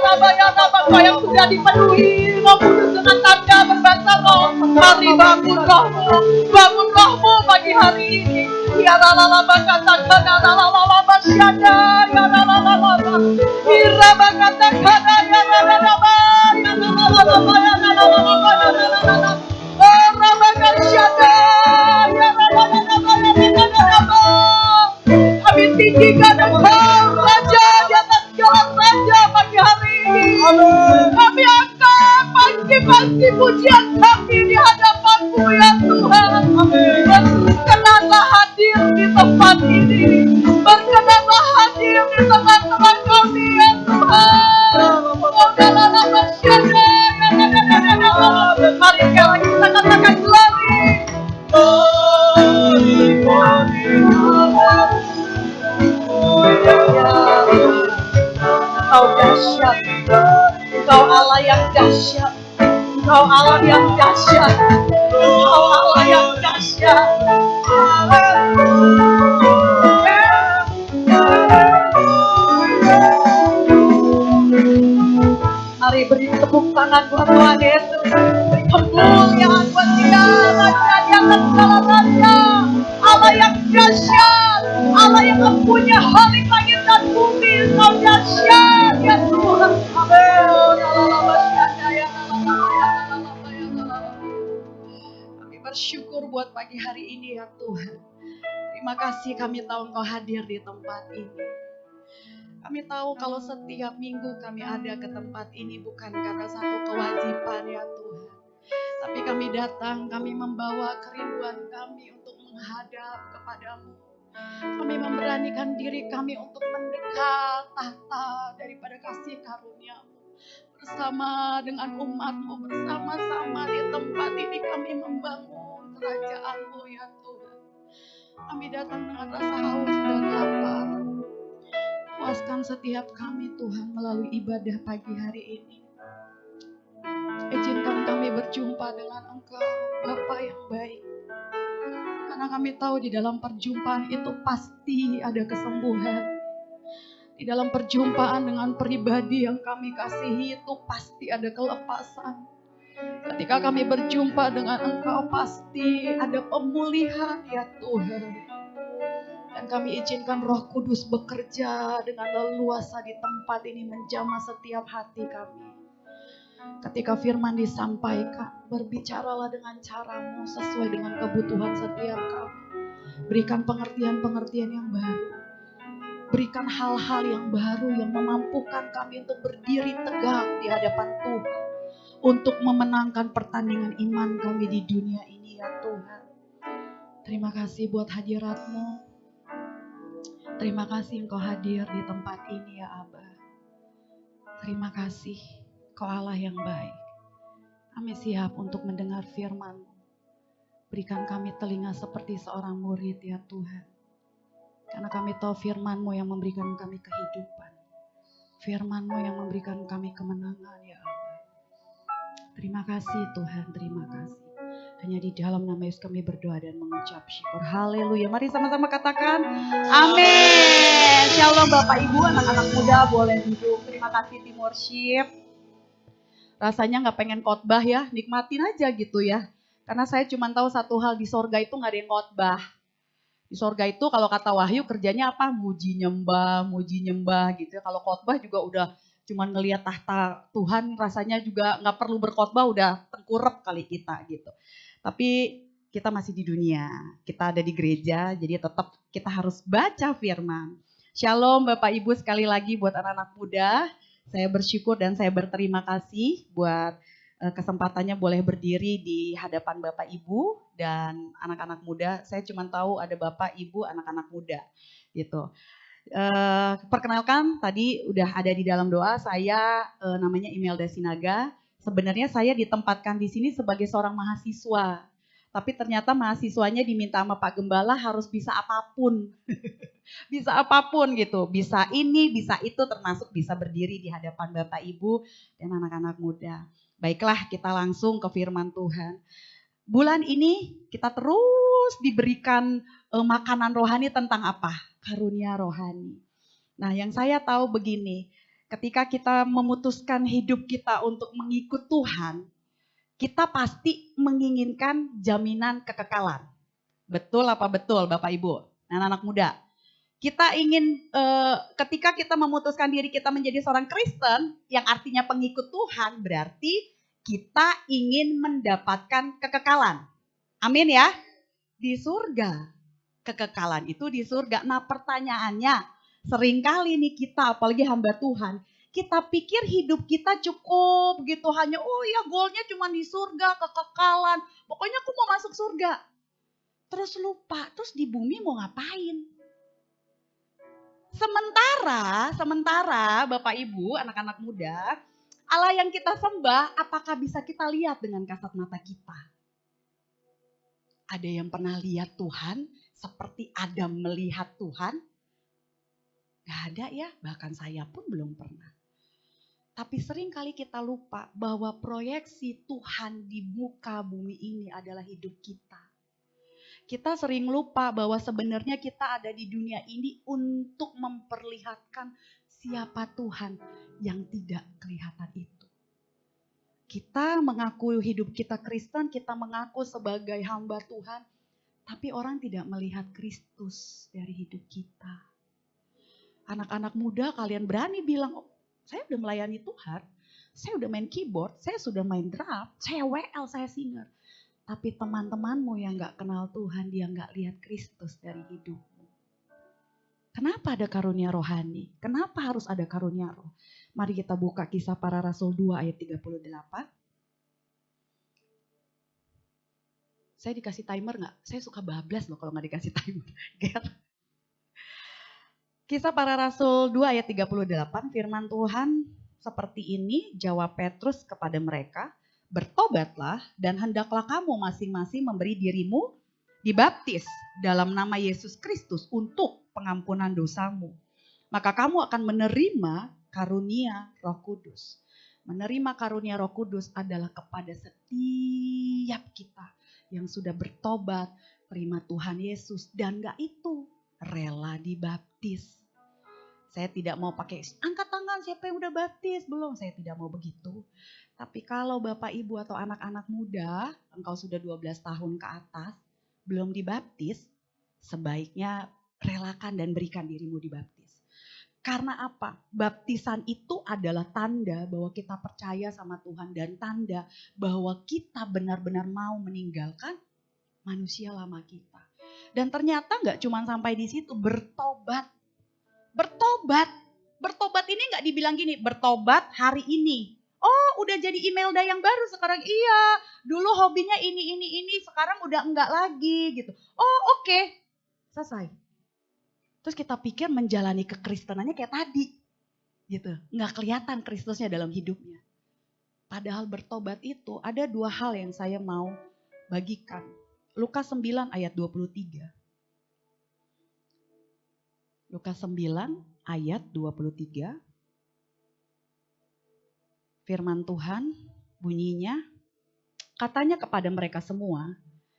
Kau yang sudah dipenuhi maupun dengan tanda berbahasa roh. Mari bangun rohmu pagi hari ini. Ya lalalaba katakan lalalaba syada ya lalalaba. Iraba katakan ya lalalaba ya lalalaba ya lalalaba ya lalalaba. Oh rabaka syada ya lalalaba ya lalalaba. Kami tinggikan Engkau Raja di atas segala raja pagi hari ini. dahsyat. Engkau Allah yang dahsyat. Engkau Allah yang dahsyat. Mari beri tepuk tangan buat Tuhan Yesus. Beri kemuliaan buat Dia, Raja di atas segala raja. Allah yang dahsyat, Allah yang mempunyai halik langit dan bumi. Engkau dahsyat ya Tuhan. Kami bersyukur buat pagi hari ini ya Tuhan. Terima kasih kami tahu Engkau hadir di tempat ini. Kami tahu kalau setiap minggu kami ada ke tempat ini bukan karena satu kewajiban ya Tuhan. Tapi kami datang, kami membawa kerinduan kami untuk menghadap kepadamu. Kami memberanikan diri kami untuk mendekat tahta daripada kasih karunia-Mu. Bersama dengan umat-Mu, bersama-sama di tempat ini kami membangun kerajaan-Mu ya Tuhan. Kami datang dengan rasa haus dan lapar. Puaskan setiap kami Tuhan melalui ibadah pagi hari ini. Izinkan kami berjumpa dengan Engkau, Bapa yang baik. Karena kami tahu di dalam perjumpaan itu pasti ada kesembuhan. Di dalam perjumpaan dengan pribadi yang kami kasihi itu pasti ada kelepasan. Ketika kami berjumpa dengan Engkau pasti ada pemulihan ya Tuhan. Dan kami izinkan Roh Kudus bekerja dengan leluasa di tempat ini menjamah setiap hati kami. Ketika firman disampaikan, berbicaralah dengan cara-Mu sesuai dengan kebutuhan setiap kami. Berikan pengertian-pengertian yang baru. Berikan hal-hal yang baru yang memampukan kami untuk berdiri tegak di hadapan Tuhan. Untuk memenangkan pertandingan iman kami di dunia ini ya Tuhan. Terima kasih buat hadirat-Mu. Terima kasih Engkau hadir di tempat ini ya Aba. Terima kasih Kau Allah yang baik. Kami siap untuk mendengar firman-Mu. Berikan kami telinga seperti seorang murid ya Tuhan. Karena kami tahu firman-Mu yang memberikan kami kehidupan. Firman-Mu yang memberikan kami kemenangan ya Aba. Terima kasih Tuhan, terima kasih. Hanya di dalam nama Yesus kami berdoa dan mengucap syukur. Haleluya. Mari sama-sama katakan amin. Shalom Bapak Ibu, anak-anak muda boleh duduk. Terima kasih tim worship. Rasanya gak pengen khotbah ya, nikmatin aja gitu ya. Karena saya cuma tahu satu hal, di sorga itu gak ada yang khotbah. Di sorga itu kalau kata Wahyu kerjanya apa? Muji nyembah gitu ya. Kalau khotbah juga udah cuman ngelihat tahta Tuhan, rasanya juga gak perlu berkhotbah, udah tengkurap kali kita gitu. Tapi kita masih di dunia, kita ada di gereja, jadi tetap kita harus baca firman. Shalom Bapak Ibu, sekali lagi buat anak-anak muda, saya bersyukur dan saya berterima kasih buat kesempatannya boleh berdiri di hadapan Bapak Ibu dan anak-anak muda. Saya cuma tahu ada Bapak Ibu anak-anak muda gitu. Perkenalkan tadi udah ada di dalam doa, saya namanya Imelda Sinaga. Sebenarnya saya ditempatkan di sini sebagai seorang mahasiswa. Tapi ternyata mahasiswanya diminta sama Pak Gembala harus bisa apapun. Bisa apapun gitu. Bisa ini, bisa itu, termasuk bisa berdiri di hadapan Bapak Ibu dan anak-anak muda. Baiklah, kita langsung ke firman Tuhan. Bulan ini kita terus diberikan makanan rohani tentang apa? Karunia rohani. Nah, yang saya tahu begini, ketika kita memutuskan hidup kita untuk mengikut Tuhan, kita pasti menginginkan jaminan kekekalan. Betul apa betul Bapak Ibu? Anak-anak muda. Kita ingin ketika kita memutuskan diri kita menjadi seorang Kristen, yang artinya pengikut Tuhan, berarti kita ingin mendapatkan kekekalan. Amin ya. Di surga. Kekekalan itu di surga. Nah pertanyaannya, seringkali nih kita apalagi hamba Tuhan, kita pikir hidup kita cukup gitu. Hanya goalnya cuma di surga, kekekalan. Pokoknya aku mau masuk surga. Terus lupa, terus di bumi mau ngapain? Sementara Bapak Ibu, anak-anak muda, Allah yang kita sembah, apakah bisa kita lihat dengan kasat mata kita? Ada yang pernah lihat Tuhan seperti Adam melihat Tuhan? Gak ada ya, bahkan saya pun belum pernah. Tapi sering kali kita lupa bahwa proyeksi Tuhan di muka bumi ini adalah hidup kita. Kita sering lupa bahwa sebenarnya kita ada di dunia ini untuk memperlihatkan siapa Tuhan yang tidak kelihatan itu. Kita mengaku hidup kita Kristen, kita mengaku sebagai hamba Tuhan, tapi orang tidak melihat Kristus dari hidup kita. Anak-anak muda, kalian berani bilang, "Oh, saya udah melayani Tuhan, saya udah main keyboard, saya sudah main drum, saya WL, saya singer." Tapi teman-temanmu yang gak kenal Tuhan, dia gak lihat Kristus dari hidupmu. Kenapa ada karunia rohani? Kenapa harus ada karunia roh? Mari kita buka Kisah Para Rasul 2 ayat 38. Saya dikasih timer gak? Saya suka bablas loh kalau gak dikasih timer. Kisah Para Rasul 2 ayat 38, firman Tuhan seperti ini, jawab Petrus kepada mereka, "Bertobatlah dan hendaklah kamu masing-masing memberi dirimu dibaptis dalam nama Yesus Kristus untuk pengampunan dosamu. Maka kamu akan menerima karunia Roh Kudus." Menerima karunia Roh Kudus adalah kepada setiap kita yang sudah bertobat, terima Tuhan Yesus, dan gak itu, rela dibaptis. Saya tidak mau pakai angkat tangan siapa yang udah baptis, belum, saya tidak mau begitu. Tapi kalau Bapak Ibu atau anak-anak muda, engkau sudah 12 tahun ke atas, belum dibaptis, sebaiknya relakan dan berikan dirimu dibaptis. Karena apa? Baptisan itu adalah tanda bahwa kita percaya sama Tuhan dan tanda bahwa kita benar-benar mau meninggalkan manusia lama kita. Dan ternyata gak cuma sampai di situ, bertobat. Bertobat ini gak dibilang gini, bertobat hari ini. Oh, udah jadi Imelda yang baru sekarang. Iya, dulu hobinya ini, sekarang udah enggak lagi gitu. Oh, oke. Selesai. Terus kita pikir menjalani kekristenannya kayak tadi. Gitu. Enggak kelihatan Kristusnya dalam hidupnya. Padahal bertobat itu ada 2 hal yang saya mau bagikan. Lukas 9 ayat 23. Lukas 9 ayat 23. Firman Tuhan bunyinya, katanya kepada mereka semua,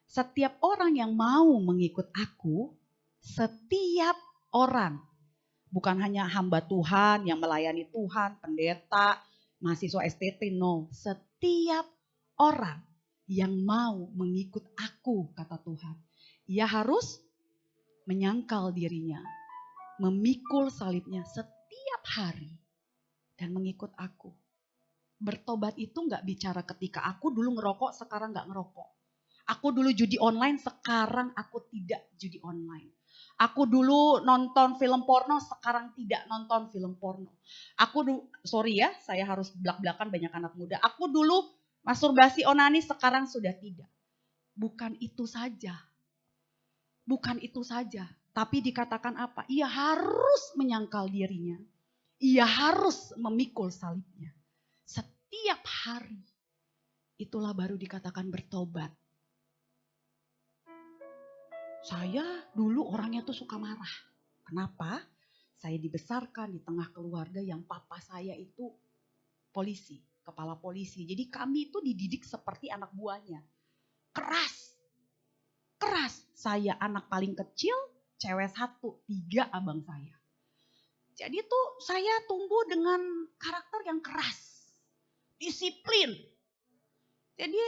"Setiap orang yang mau mengikut aku, setiap orang, bukan hanya hamba Tuhan yang melayani Tuhan, pendeta, mahasiswa STT, no. Setiap orang yang mau mengikut aku," kata Tuhan, ia harus menyangkal dirinya, memikul salibnya setiap hari dan mengikut aku. Bertobat itu gak bicara ketika aku dulu ngerokok, sekarang gak ngerokok. Aku dulu judi online, sekarang aku tidak judi online. Aku dulu nonton film porno, sekarang tidak nonton film porno. Aku dulu, sorry ya, saya harus belak-belakan banyak anak muda. Aku dulu masturbasi onani, sekarang sudah tidak. Bukan itu saja. Bukan itu saja. Tapi dikatakan apa? Ia harus menyangkal dirinya. Ia harus memikul salibnya. Setiap hari. Itulah baru dikatakan bertobat. Saya dulu orangnya tuh suka marah. Kenapa? Saya dibesarkan di tengah keluarga yang papa saya itu polisi, kepala polisi. Jadi kami itu dididik seperti anak buahnya. Keras. Saya anak paling kecil, cewek 1, 3 abang saya. Jadi tuh saya tumbuh dengan karakter yang keras. Disiplin. Jadi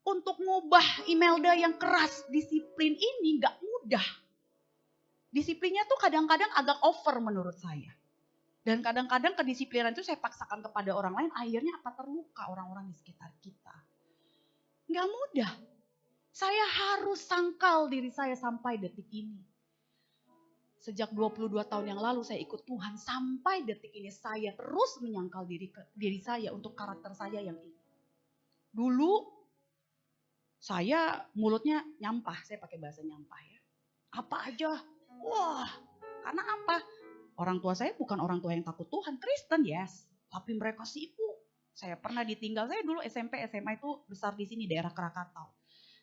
untuk ngubah Imelda yang keras disiplin ini gak mudah. Disiplinnya tuh kadang-kadang agak over menurut saya. Dan kadang-kadang kedisiplinan itu saya paksakan kepada orang lain, akhirnya apa terluka orang-orang di sekitar kita. Gak mudah. Saya harus sangkal diri saya sampai detik ini. Sejak 22 tahun yang lalu saya ikut Tuhan, sampai detik ini saya terus menyangkal diri saya untuk karakter saya yang ini. Dulu saya mulutnya nyampah, saya pakai bahasa nyampah ya. Apa aja, wah, karena apa? Orang tua saya bukan orang tua yang takut Tuhan, Kristen yes, tapi mereka sibuk. Saya pernah ditinggal, saya dulu SMP, SMA itu besar di sini, daerah Krakatau.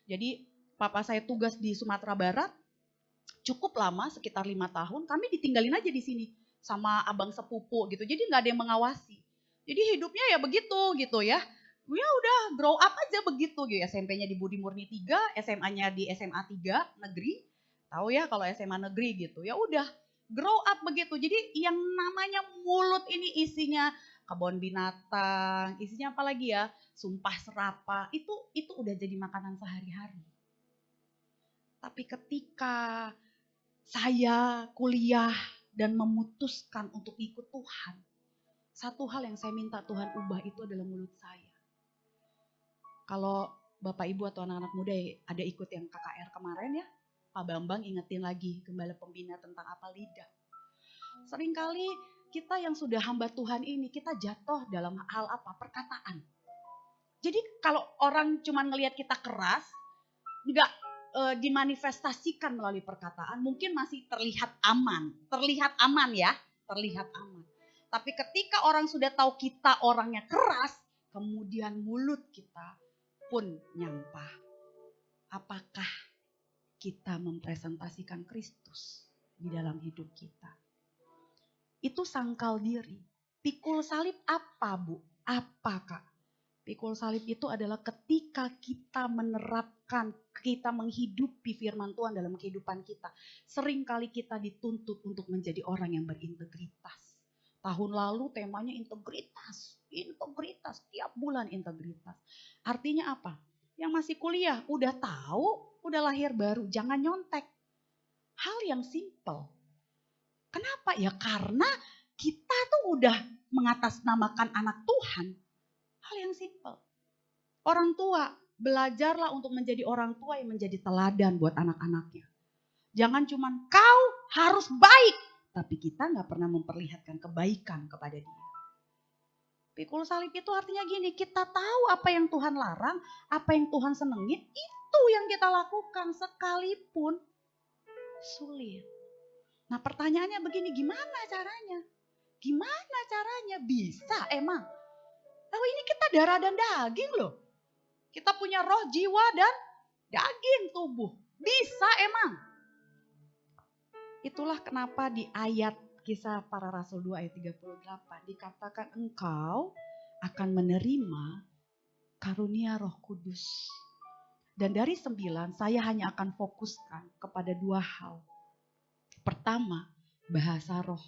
Jadi papa saya tugas di Sumatera Barat, cukup lama, sekitar 5 tahun, kami ditinggalin aja di sini sama abang sepupu gitu. Jadi nggak ada yang mengawasi. Jadi hidupnya ya begitu gitu ya. Ya udah grow up aja begitu gitu. SMP-nya di Budi Murni 3, SMA-nya di SMA 3 negeri. Tahu ya kalau SMA negeri gitu. Ya udah grow up begitu. Jadi yang namanya mulut ini isinya kebun binatang, isinya apa lagi ya? Sumpah serapa. Itu udah jadi makanan sehari-hari. Tapi ketika saya kuliah dan memutuskan untuk ikut Tuhan, satu hal yang saya minta Tuhan ubah itu adalah mulut saya. Kalau Bapak Ibu atau anak-anak muda ada ikut yang KKR kemarin ya, Pak Bambang ingetin lagi gembala pembina tentang apa lidah. Seringkali kita yang sudah hamba Tuhan ini, kita jatuh dalam hal apa? Perkataan. Jadi kalau orang cuma ngelihat kita keras, enggak dimanifestasikan melalui perkataan, mungkin masih terlihat aman. Terlihat aman ya, terlihat aman. Tapi ketika orang sudah tahu kita orangnya keras, kemudian mulut kita pun nyampah. Apakah kita mempresentasikan Kristus di dalam hidup kita? Itu sangkal diri. Pikul salib apa, Bu? Apa, Kak? Pikul salib itu adalah ketika kita menerapkan, kita menghidupi firman Tuhan dalam kehidupan kita. Seringkali kita dituntut untuk menjadi orang yang berintegritas. Tahun lalu temanya integritas. Integritas, tiap bulan integritas. Artinya apa? Yang masih kuliah, udah tahu, udah lahir baru, jangan nyontek. Hal yang simple. Kenapa? Ya karena kita tuh udah mengatasnamakan anak Tuhan. Hal yang simple. Orang tua, belajarlah untuk menjadi orang tua yang menjadi teladan buat anak-anaknya. Jangan cuman kau harus baik, tapi kita gak pernah memperlihatkan kebaikan kepada dia. Pikul salib itu artinya gini, kita tahu apa yang Tuhan larang, apa yang Tuhan senengin, itu yang kita lakukan sekalipun sulit. Nah pertanyaannya begini, gimana caranya? Gimana caranya? Bisa emang? Tahu ini kita darah dan daging loh. Kita punya roh, jiwa, dan daging tubuh. Bisa emang? Itulah kenapa di ayat Kisah Para Rasul 2 ayat 38 dikatakan engkau akan menerima karunia Roh Kudus. Dan dari 9 saya hanya akan fokuskan kepada 2 hal. Pertama, bahasa roh.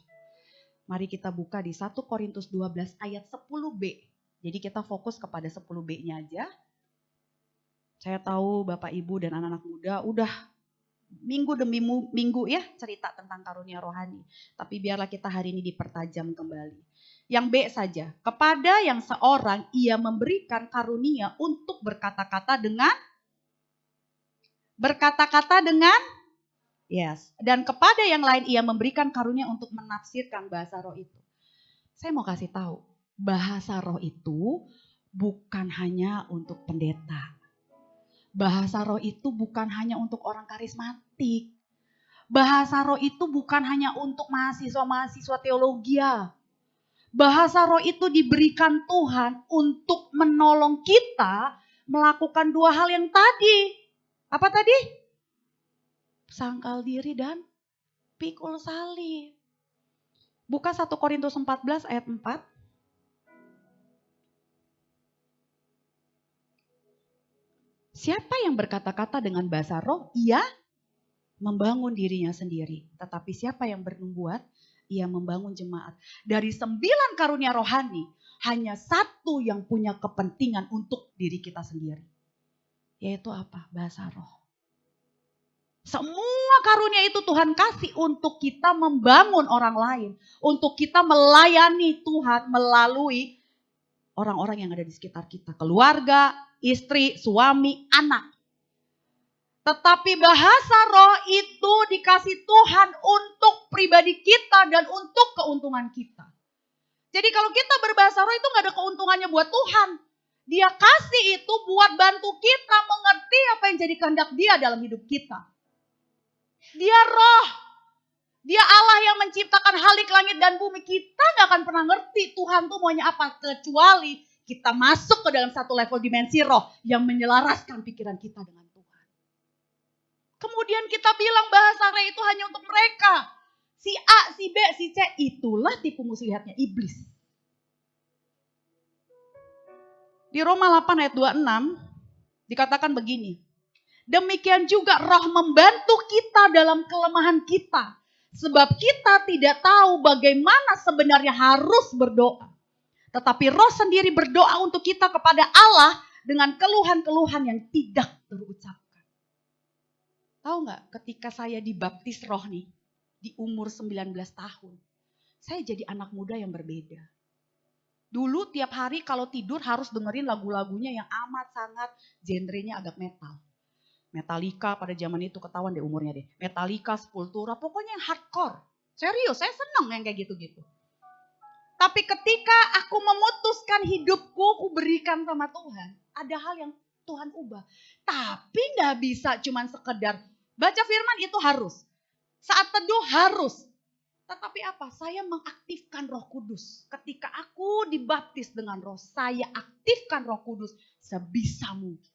Mari kita buka di 1 Korintus 12 ayat 10b. Jadi kita fokus kepada 10b-nya aja. Saya tahu Bapak Ibu dan anak-anak muda udah minggu demi minggu ya cerita tentang karunia rohani. Tapi biarlah kita hari ini dipertajam kembali. Yang B saja. Kepada yang seorang ia memberikan karunia untuk berkata-kata dengan yes. Dan kepada yang lain ia memberikan karunia untuk menafsirkan bahasa roh itu. Saya mau kasih tahu, bahasa roh itu bukan hanya untuk pendeta. Bahasa roh itu bukan hanya untuk orang karismatik. Bahasa roh itu bukan hanya untuk mahasiswa-mahasiswa teologi. Bahasa roh itu diberikan Tuhan untuk menolong kita melakukan 2 hal yang tadi. Apa tadi? Sangkal diri dan pikul salib. Buka 1 Korintus 14 ayat 4. Siapa yang berkata-kata dengan bahasa roh, ia membangun dirinya sendiri. Tetapi siapa yang bernubuat, ia membangun jemaat. Dari 9 karunia rohani, hanya 1 yang punya kepentingan untuk diri kita sendiri. Yaitu apa? Bahasa roh. Semua karunia itu Tuhan kasih untuk kita membangun orang lain. Untuk kita melayani Tuhan melalui orang-orang yang ada di sekitar kita. Keluarga, istri, suami, anak. Tetapi bahasa roh itu dikasih Tuhan untuk pribadi kita dan untuk keuntungan kita. Jadi kalau kita berbahasa roh itu gak ada keuntungannya buat Tuhan. Dia kasih itu buat bantu kita mengerti apa yang jadi kehendak dia dalam hidup kita. Dia roh. Dia Allah yang menciptakan halik langit dan bumi. Kita gak akan pernah ngerti Tuhan tuh maunya apa. Kecuali kita masuk ke dalam satu level dimensi roh yang menyelaraskan pikiran kita dengan Tuhan. Kemudian kita bilang bahasa roh itu hanya untuk mereka. Si A, si B, si C. Itulah tipu muslihatnya iblis. Di Roma 8 ayat 26 dikatakan begini. Demikian juga roh membantu kita dalam kelemahan kita. Sebab kita tidak tahu bagaimana sebenarnya harus berdoa. Tetapi roh sendiri berdoa untuk kita kepada Allah dengan keluhan-keluhan yang tidak terucapkan. Tahu nggak, ketika saya dibaptis roh nih, di umur 19 tahun, saya jadi anak muda yang berbeda. Dulu tiap hari kalau tidur harus dengerin lagu-lagunya yang amat sangat genrenya agak metal. Metallica pada zaman itu, ketahuan deh umurnya deh. Metallica, Sepultura, pokoknya yang hardcore. Serius, saya seneng yang kayak gitu-gitu. Tapi ketika aku memutuskan hidupku, aku berikan sama Tuhan. Ada hal yang Tuhan ubah. Tapi gak bisa cuman sekedar baca firman itu harus. Saat teduh harus. Tetapi apa? Saya mengaktifkan Roh Kudus. Ketika aku dibaptis dengan Roh, saya aktifkan Roh Kudus sebisa mungkin.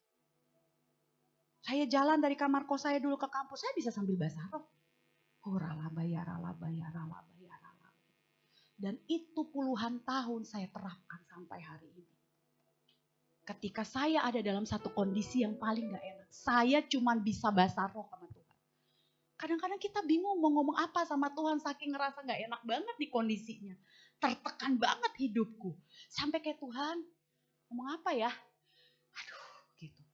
Saya jalan dari kamar kos saya dulu ke kampus, saya bisa sambil bahasa roh. Dan itu puluhan tahun saya terapkan sampai hari ini. Ketika saya ada dalam satu kondisi yang paling gak enak, saya cuma bisa bahasa roh sama Tuhan. Kadang-kadang kita bingung mau ngomong apa sama Tuhan, saking ngerasa gak enak banget di kondisinya. Tertekan banget hidupku. Sampai kayak, Tuhan, ngomong apa ya? Aduh, gitu.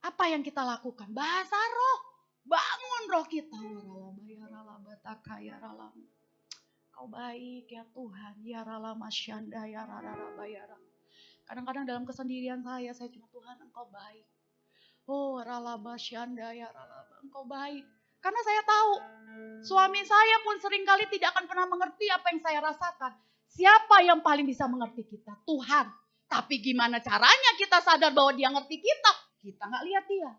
Apa yang kita lakukan? Bahasa roh. Bangun roh kita. Kau baik ya Tuhan. Ya rala masyanda ya rara bayara. Kadang-kadang dalam kesendirian saya cuma, Tuhan engkau baik. Oh rala masyanda ya rala, engkau baik. Karena saya tahu suami saya pun seringkali tidak akan pernah mengerti apa yang saya rasakan. Siapa yang paling bisa mengerti kita? Tuhan. Tapi gimana caranya kita sadar bahwa dia ngerti kita? Kita gak lihat dia.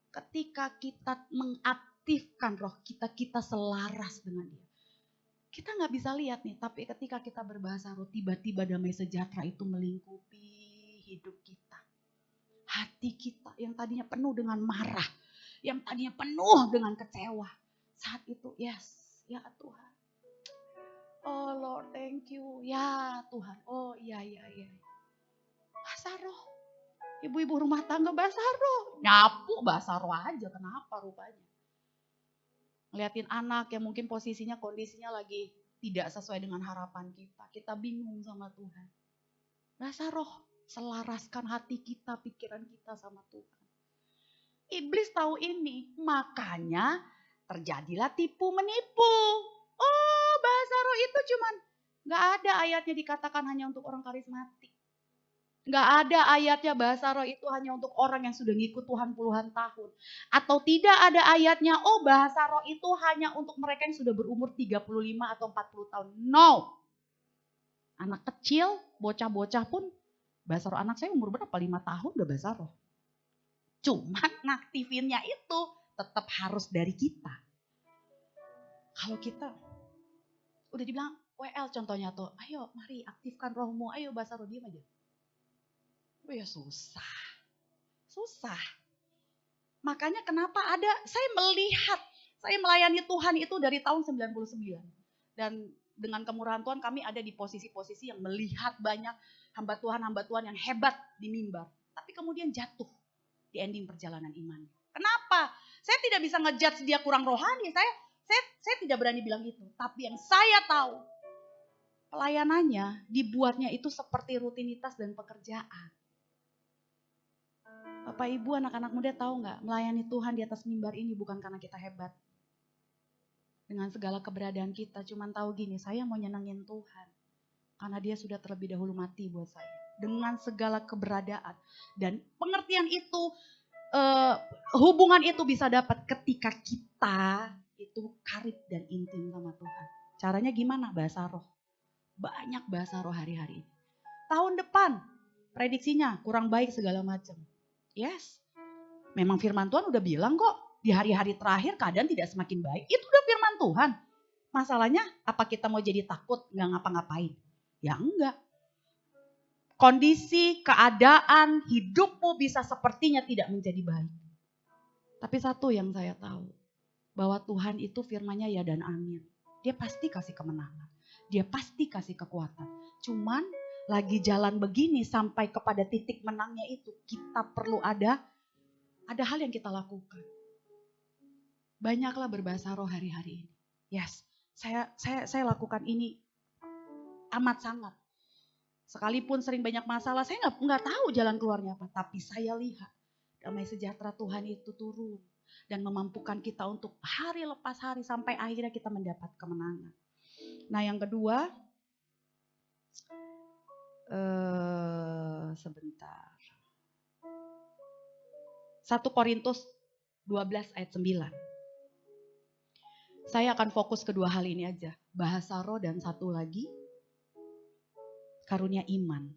Ketika kita mengaktifkan roh kita, kita selaras dengan dia. Kita gak bisa lihat nih, tapi ketika kita berbahasa roh, tiba-tiba damai sejahtera itu melingkupi hidup kita. Hati kita yang tadinya penuh dengan marah, yang tadinya penuh dengan kecewa. Saat itu, yes, ya Tuhan. Oh Lord, thank you. Ya Tuhan, oh iya. Bahasa roh. Ibu-ibu rumah tangga bahasa roh. Nyapu bahasa roh aja, kenapa rupanya. Ngeliatin anak yang mungkin posisinya, kondisinya lagi tidak sesuai dengan harapan kita. Kita bingung sama Tuhan. Bahasa roh, selaraskan hati kita, pikiran kita sama Tuhan. Iblis tahu ini, makanya terjadilah tipu menipu. Oh, bahasa roh itu cuman gak ada ayatnya dikatakan hanya untuk orang karismatik. Gak ada ayatnya bahasa roh itu hanya untuk orang yang sudah ngikut Tuhan puluhan tahun. Atau tidak ada ayatnya, oh bahasa roh itu hanya untuk mereka yang sudah berumur 35 atau 40 tahun. No. Anak kecil, bocah-bocah pun, bahasa roh anak saya umur berapa? 5 tahun udah bahasa roh. Cuman ngaktifinnya itu tetap harus dari kita. Kalau kita udah dibilang, WL contohnya tuh, ayo mari aktifkan rohmu, ayo bahasa roh, diam aja. Oh ya susah. Makanya kenapa ada, saya melihat, saya melayani Tuhan itu dari tahun 99. Dan dengan kemurahan Tuhan kami ada di posisi-posisi yang melihat banyak hamba Tuhan yang hebat di mimbar. Tapi kemudian jatuh di ending perjalanan iman. Kenapa? Saya tidak bisa ngejudge dia kurang rohani, saya tidak berani bilang itu. Tapi yang saya tahu, pelayanannya dibuatnya itu seperti rutinitas dan pekerjaan. Bapak Ibu, anak-anak muda tahu nggak, melayani Tuhan di atas mimbar ini bukan karena kita hebat. Dengan segala keberadaan kita, cuman tahu gini, saya mau nyenengin Tuhan. Karena dia sudah terlebih dahulu mati buat saya. Dengan segala keberadaan. Dan pengertian itu, hubungan itu bisa dapat ketika kita itu karib dan intim sama Tuhan. Caranya gimana? Bahasa roh. Banyak bahasa roh hari-hari ini. Tahun depan, prediksinya kurang baik segala macam. Yes, memang firman Tuhan udah bilang kok, di hari-hari terakhir keadaan tidak semakin baik. Itu udah firman Tuhan. Masalahnya apa kita mau jadi takut nggak ngapa-ngapain? Ya enggak. Kondisi, keadaan, hidupmu bisa sepertinya tidak menjadi baik. Tapi satu yang saya tahu, bahwa Tuhan itu firman-Nya ya dan amin. Dia pasti kasih kemenangan. Dia pasti kasih kekuatan. Cuman lagi jalan begini sampai kepada titik menangnya itu, kita perlu ada hal yang kita lakukan. Banyaklah berbahasa roh hari-hari ini. Yes, saya lakukan ini amat sangat. Sekalipun sering banyak masalah, saya nggak tahu jalan keluarnya apa. Tapi saya lihat damai sejahtera Tuhan itu turun dan memampukan kita untuk hari lepas hari sampai akhirnya kita mendapat kemenangan. Nah, yang kedua, sebentar. 1 Korintus 12 ayat 9. Saya akan fokus kedua hal ini aja. Bahasa roh dan satu lagi, karunia iman.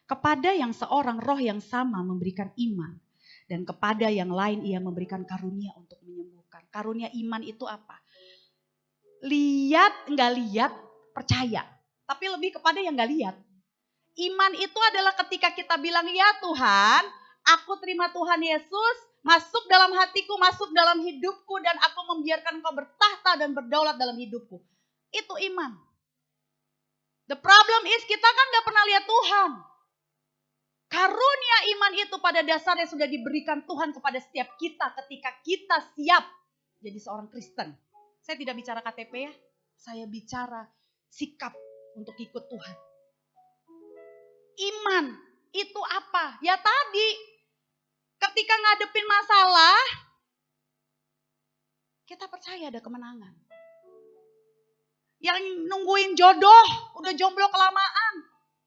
Kepada yang seorang roh yang sama memberikan iman. Dan kepada yang lain ia memberikan karunia untuk menyembuhkan. Karunia iman itu apa? Lihat, enggak lihat, percaya. Tapi lebih kepada yang enggak lihat. Iman itu adalah ketika kita bilang, ya Tuhan, aku terima Tuhan Yesus, masuk dalam hatiku, masuk dalam hidupku, dan aku membiarkan Engkau bertahta dan berdaulat dalam hidupku. Itu iman. The problem is kita kan gak pernah lihat Tuhan. Karunia iman itu pada dasarnya sudah diberikan Tuhan kepada setiap kita ketika kita siap jadi seorang Kristen. Saya tidak bicara KTP ya, saya bicara sikap untuk ikut Tuhan. Iman itu apa? Ya tadi, ketika ngadepin masalah, kita percaya ada kemenangan. Yang nungguin jodoh, udah jomblo kelamaan,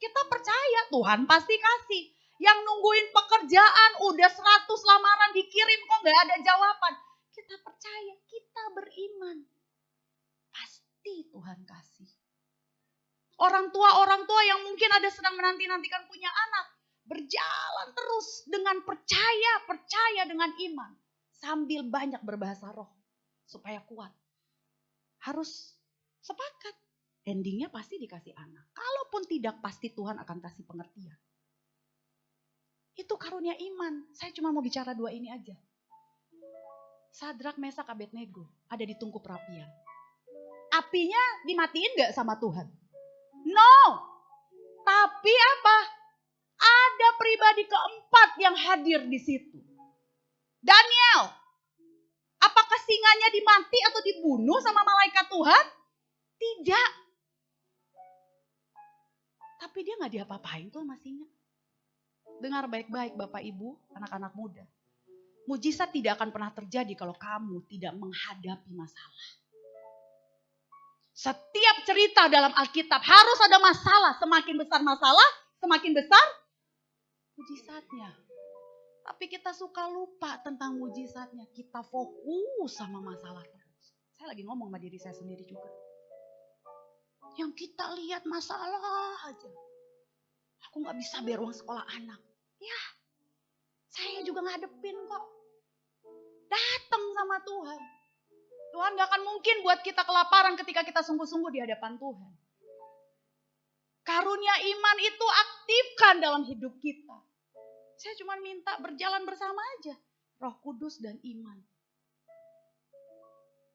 kita percaya Tuhan pasti kasih. Yang nungguin pekerjaan, udah 100 lamaran dikirim kok gak ada jawaban. Kita percaya, kita beriman. Pasti Tuhan kasih. Orang tua yang mungkin ada sedang menanti-nantikan punya anak, berjalan terus dengan percaya dengan iman. Sambil banyak berbahasa roh, supaya kuat. Harus sepakat, endingnya pasti dikasih anak. Kalaupun tidak, pasti Tuhan akan kasih pengertian. Itu karunia iman. Saya cuma mau bicara 2 ini aja. Sadrak, Mesak, Abednego ada di tungku perapian. Apinya dimatiin gak sama Tuhan? No. Tapi apa? Ada pribadi keempat yang hadir di situ. Daniel. Apakah singanya dimati atau dibunuh sama malaikat Tuhan? Tidak. Tapi dia gak diapa-apain tuh sama singa. Dengar baik-baik Bapak Ibu, anak-anak muda. Mujizat tidak akan pernah terjadi kalau kamu tidak menghadapi masalah. Setiap cerita dalam Alkitab harus ada masalah. Semakin besar masalah, semakin besar mujizatnya. Tapi kita suka lupa tentang mujizatnya. Kita fokus sama masalah terus. Saya lagi ngomong sama diri saya sendiri juga. Yang kita lihat masalah aja. Aku gak bisa bayar uang sekolah anak. Ya, saya juga ngadepin kok. Datang sama Tuhan. Tuhan gak akan mungkin buat kita kelaparan ketika kita sungguh-sungguh di hadapan Tuhan. Karunia iman itu aktifkan dalam hidup kita. Saya cuma minta berjalan bersama aja. Roh Kudus dan iman.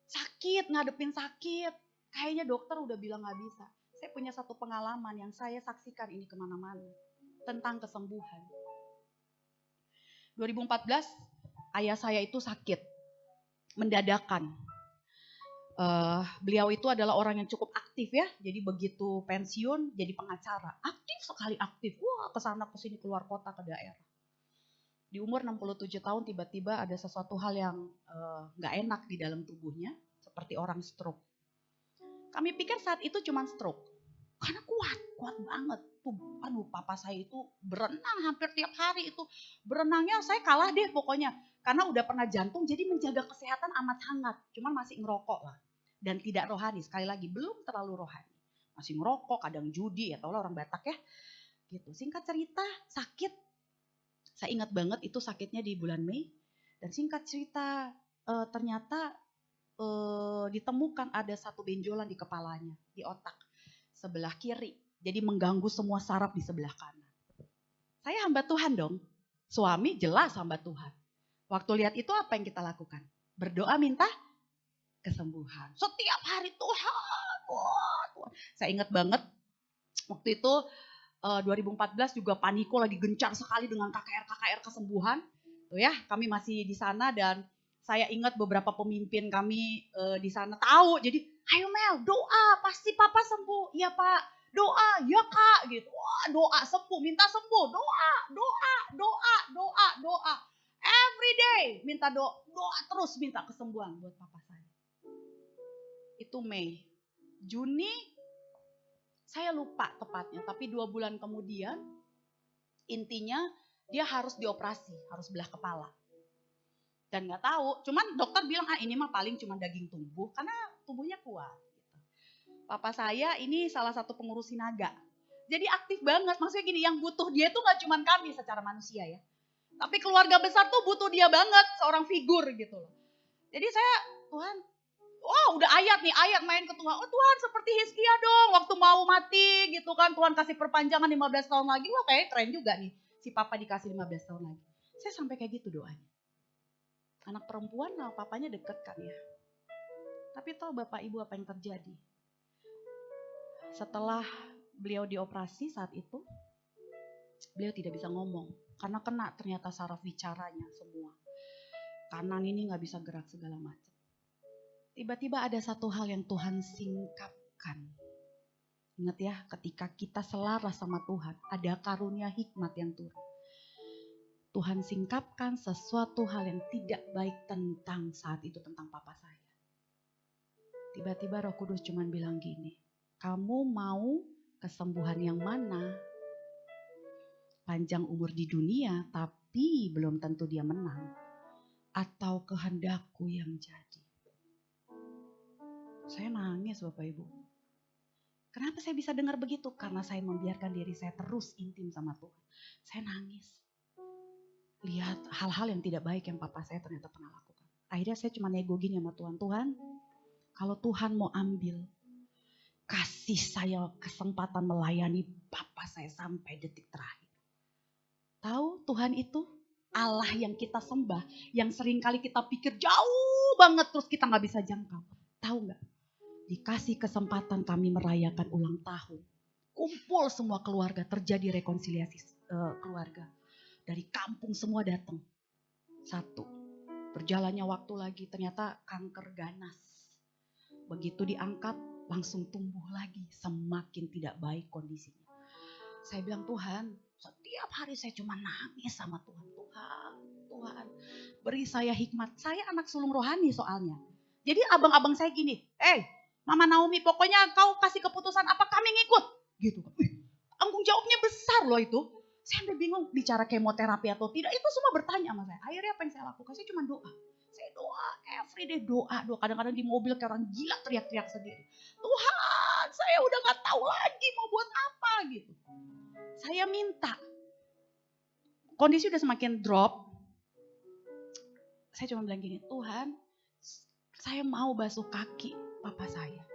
Sakit, ngadepin sakit. Kayaknya dokter udah bilang gak bisa. Saya punya satu pengalaman yang saya saksikan ini kemana-mana. Tentang kesembuhan. 2014, ayah saya itu sakit. Mendadakan. Beliau itu adalah orang yang cukup aktif ya. Jadi begitu pensiun jadi pengacara. Aktif sekali aktif. Wah, kesana kesini keluar kota ke daerah. Di umur 67 tahun tiba-tiba ada sesuatu hal yang gak enak di dalam tubuhnya. Seperti orang stroke. Kami pikir saat itu cuma stroke. Karena kuat banget. Aduh, papa saya itu berenang hampir tiap hari itu. Berenangnya saya kalah deh pokoknya. Karena udah pernah jantung, jadi menjaga kesehatan amat hangat. Cuman masih ngerokok lah. Dan tidak rohani, sekali lagi belum terlalu rohani. Masih ngerokok, kadang judi, ya tau lah orang Batak ya. Gitu. Singkat cerita, sakit. Saya ingat banget itu sakitnya di bulan Mei. Dan singkat cerita, ternyata ditemukan ada satu benjolan di kepalanya, di otak. Sebelah kiri. Jadi mengganggu semua saraf di sebelah kanan. Saya hamba Tuhan dong. Suami jelas hamba Tuhan. Waktu lihat itu apa yang kita lakukan? Berdoa minta kesembuhan. Setiap hari Tuhan. Wah, Tuhan. Saya ingat banget waktu itu 2014 juga Paniko lagi gencar sekali dengan KKR kesembuhan. Tuh ya, kami masih di sana dan saya ingat beberapa pemimpin kami di sana tahu. Jadi, ayo Mel, doa, pasti Papa sembuh. Iya Pak, doa, ya Kak, gitu. Wah, doa sembuh, minta sembuh, doa, doa, doa, doa, doa. Every day minta doa terus minta kesembuhan buat Papa saya. Itu Mei. Juni saya lupa tepatnya, tapi 2 bulan kemudian intinya dia harus dioperasi, harus belah kepala. Dan nggak tahu, cuman dokter bilang ini mah paling cuma daging tumbuh karena tubuhnya kuat. Gitu. Papa saya ini salah satu pengurus sinaga, jadi aktif banget. Maksudnya gini, yang butuh dia tuh nggak cuma kami secara manusia ya, tapi keluarga besar tuh butuh dia banget, seorang figur gitu loh. Jadi saya, Tuhan, udah ayat main ke Tuhan. Oh Tuhan, seperti Hizkia dong, waktu mau mati gitu kan, Tuhan kasih perpanjangan 15 tahun lagi. Wah kayaknya keren juga nih, si Papa dikasih 15 tahun lagi. Saya sampai kayak gitu doanya. Anak perempuan sama papanya deket kan ya. Tapi tahu Bapak Ibu apa yang terjadi? Setelah beliau dioperasi saat itu, beliau tidak bisa ngomong. Karena kena ternyata saraf bicaranya semua. Kanan ini gak bisa gerak segala macam. Tiba-tiba ada satu hal yang Tuhan singkapkan. Ingat ya, ketika kita selaras sama Tuhan, ada karunia hikmat yang turun. Tuhan singkapkan sesuatu hal yang tidak baik tentang saat itu, tentang papa saya. Tiba-tiba Roh Kudus cuman bilang gini, kamu mau kesembuhan yang mana? Panjang umur di dunia, tapi belum tentu dia menang. Atau kehendakku yang jadi? Saya nangis Bapak Ibu. Kenapa saya bisa dengar begitu? Karena saya membiarkan diri saya terus intim sama Tuhan. Saya nangis. Lihat hal-hal yang tidak baik yang papa saya ternyata pernah lakukan. Akhirnya saya cuma nego gini sama Tuhan. Tuhan, kalau Tuhan mau ambil, kasih saya kesempatan melayani papa saya sampai detik terakhir. Tahu Tuhan itu Allah yang kita sembah, yang seringkali kita pikir jauh banget terus kita gak bisa jangkau. Tahu gak? Dikasih kesempatan kami merayakan ulang tahun. Kumpul semua keluarga, terjadi rekonsiliasi keluarga. Dari kampung semua datang. Satu, berjalannya waktu lagi ternyata kanker ganas. Begitu diangkat langsung tumbuh lagi, semakin tidak baik kondisinya. Saya bilang Tuhan, setiap hari saya cuma nangis sama Tuhan. Tuhan, beri saya hikmat. Saya anak sulung rohani soalnya. Jadi abang-abang saya gini, Mama Naomi, pokoknya kau kasih keputusan apa kami ngikut. Gitu. Tanggung jawabnya besar loh itu. Saya sampai bingung bicara kemoterapi atau tidak. Itu semua bertanya sama saya. Akhirnya apa yang saya lakukan? Saya cuma doa. Saya doa, everyday doa. Kadang-kadang di mobil kayak orang gila teriak-teriak sendiri. Tuhan, saya udah gak tahu lagi mau buat apa gitu. Saya minta. Kondisi udah semakin drop. Saya cuma bilang gini, Tuhan, saya mau basuh kaki papa saya.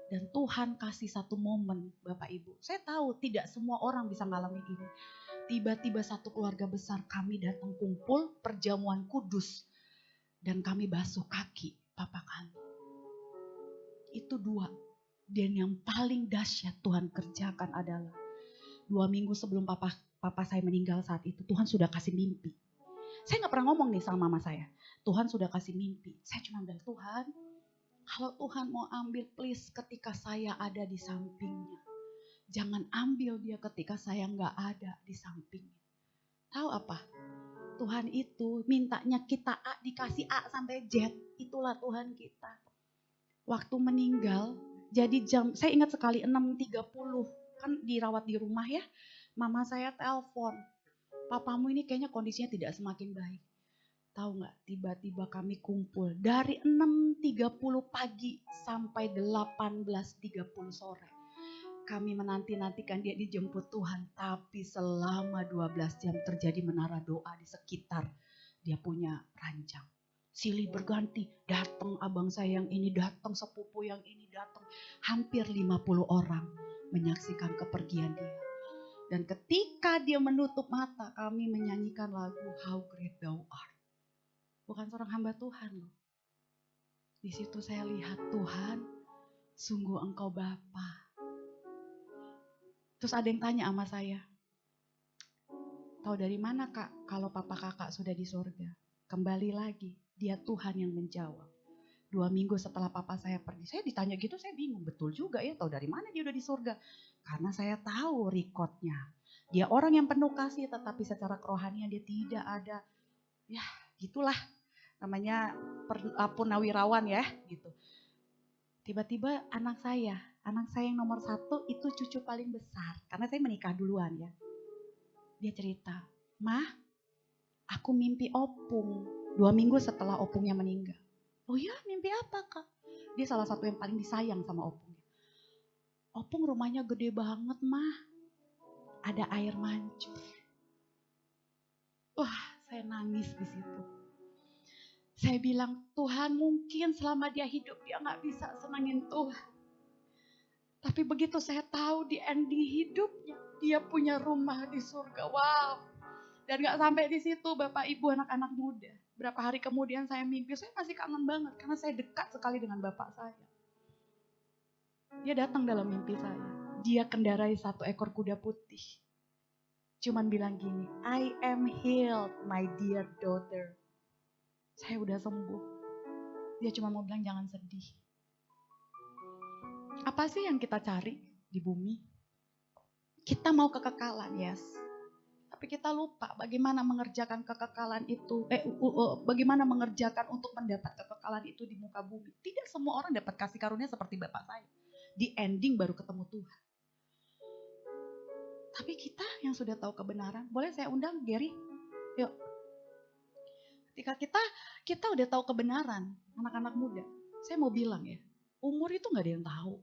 Dan Tuhan kasih satu momen Bapak Ibu. Saya tahu tidak semua orang bisa ngalamin ini. Tiba-tiba satu keluarga besar kami datang kumpul perjamuan kudus. Dan kami basuh kaki papa kami. Itu 2. Dan yang paling dahsyat Tuhan kerjakan adalah 2 minggu sebelum papa saya meninggal saat itu. Tuhan sudah kasih mimpi. Saya gak pernah ngomong nih sama mama saya. Tuhan sudah kasih mimpi. Saya cuma bilang, Tuhan, kalau Tuhan mau ambil, please ketika saya ada di sampingnya. Jangan ambil dia ketika saya gak ada di sampingnya. Tahu apa? Tuhan itu mintanya kita A, dikasih A sampai Z. Itulah Tuhan kita. Waktu meninggal, jadi saya ingat sekali 6.30. Kan dirawat di rumah ya. Mama saya telepon. Papamu ini kayaknya kondisinya tidak semakin baik. Tahu nggak, tiba-tiba kami kumpul dari 6.30 pagi sampai 18.30 sore. Kami menanti-nantikan dia dijemput Tuhan, tapi selama 12 jam terjadi menara doa di sekitar dia punya ranjang. Silih berganti, datang abang saya yang ini, datang sepupu yang ini, datang. Hampir 50 orang menyaksikan kepergian dia. Dan ketika dia menutup mata, kami menyanyikan lagu How Great Thou Art. Bukan seorang hamba Tuhan loh. Di situ saya lihat Tuhan, sungguh Engkau Bapa. Terus ada yang tanya sama saya, tahu dari mana kak kalau papa kakak sudah di surga? Kembali lagi, dia Tuhan yang menjawab. 2 minggu setelah papa saya pergi, saya ditanya gitu, saya bingung. Betul juga ya, tahu dari mana dia udah di surga? Karena saya tahu rekodnya. Dia orang yang penuh kasih, tetapi secara kerohanian dia tidak ada. Ya gitulah, namanya purnawirawan ya gitu. Tiba-tiba anak saya yang nomor 1 itu cucu paling besar. Karena saya menikah duluan ya. Dia cerita, "Mah, aku mimpi opung 2 minggu setelah opungnya meninggal." "Oh ya, mimpi apa kak?" Dia salah satu yang paling disayang sama opung. "Opung rumahnya gede banget mah. Ada air mancur." Wah, saya nangis di situ. Saya bilang, Tuhan mungkin selama dia hidup dia gak bisa senangin Tuhan. Tapi begitu saya tahu di ending hidupnya, dia punya rumah di surga. Wow. Dan gak sampai di situ Bapak Ibu anak-anak muda. Berapa hari kemudian saya mimpi, saya masih kangen banget. Karena saya dekat sekali dengan Bapak saya. Dia datang dalam mimpi saya. Dia kendarai 1 ekor kuda putih. Cuman bilang gini, I am healed my dear daughter. Saya udah sembuh. Dia cuma mau bilang jangan sedih. Apa sih yang kita cari di bumi? Kita mau kekekalan, yes. Tapi kita lupa bagaimana mengerjakan kekekalan itu, bagaimana mengerjakan untuk mendapat kekekalan itu di muka bumi. Tidak semua orang dapat kasih karunia seperti Bapak saya. Di ending baru ketemu Tuhan. Tapi kita yang sudah tahu kebenaran, boleh saya undang Gary? Yuk. Ketika kita udah tahu kebenaran, anak-anak muda, saya mau bilang ya, umur itu gak ada yang tahu.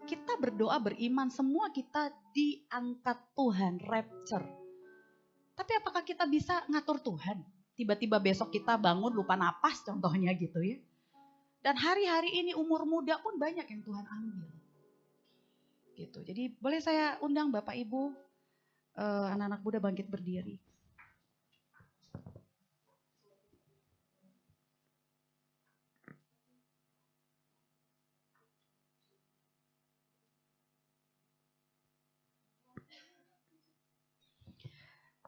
Kita berdoa, beriman, semua kita diangkat Tuhan, rapture. Tapi apakah kita bisa ngatur Tuhan? Tiba-tiba besok kita bangun lupa napas contohnya gitu ya. Dan hari-hari ini umur muda pun banyak yang Tuhan ambil. Gitu. Jadi boleh saya undang Bapak Ibu, anak-anak muda bangkit berdiri.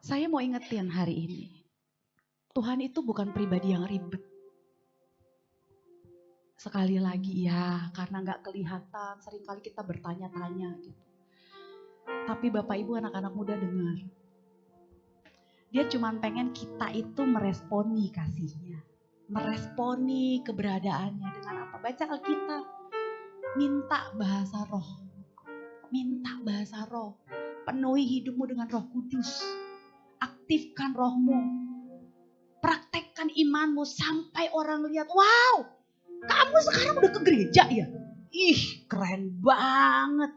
Saya mau ingetin hari ini, Tuhan itu bukan pribadi yang ribet. Sekali lagi ya, karena gak kelihatan, seringkali kita bertanya-tanya gitu. Tapi Bapak Ibu anak-anak muda dengar. Dia cuma pengen kita itu meresponi kasihnya. Meresponi keberadaannya dengan apa? Baca Alkitab. Minta bahasa roh. Minta bahasa roh. Penuhi hidupmu dengan Roh Kudus. Aktifkan rohmu. Praktekkan imanmu sampai orang lihat, wow, kamu sekarang udah ke gereja ya? Ih, keren banget.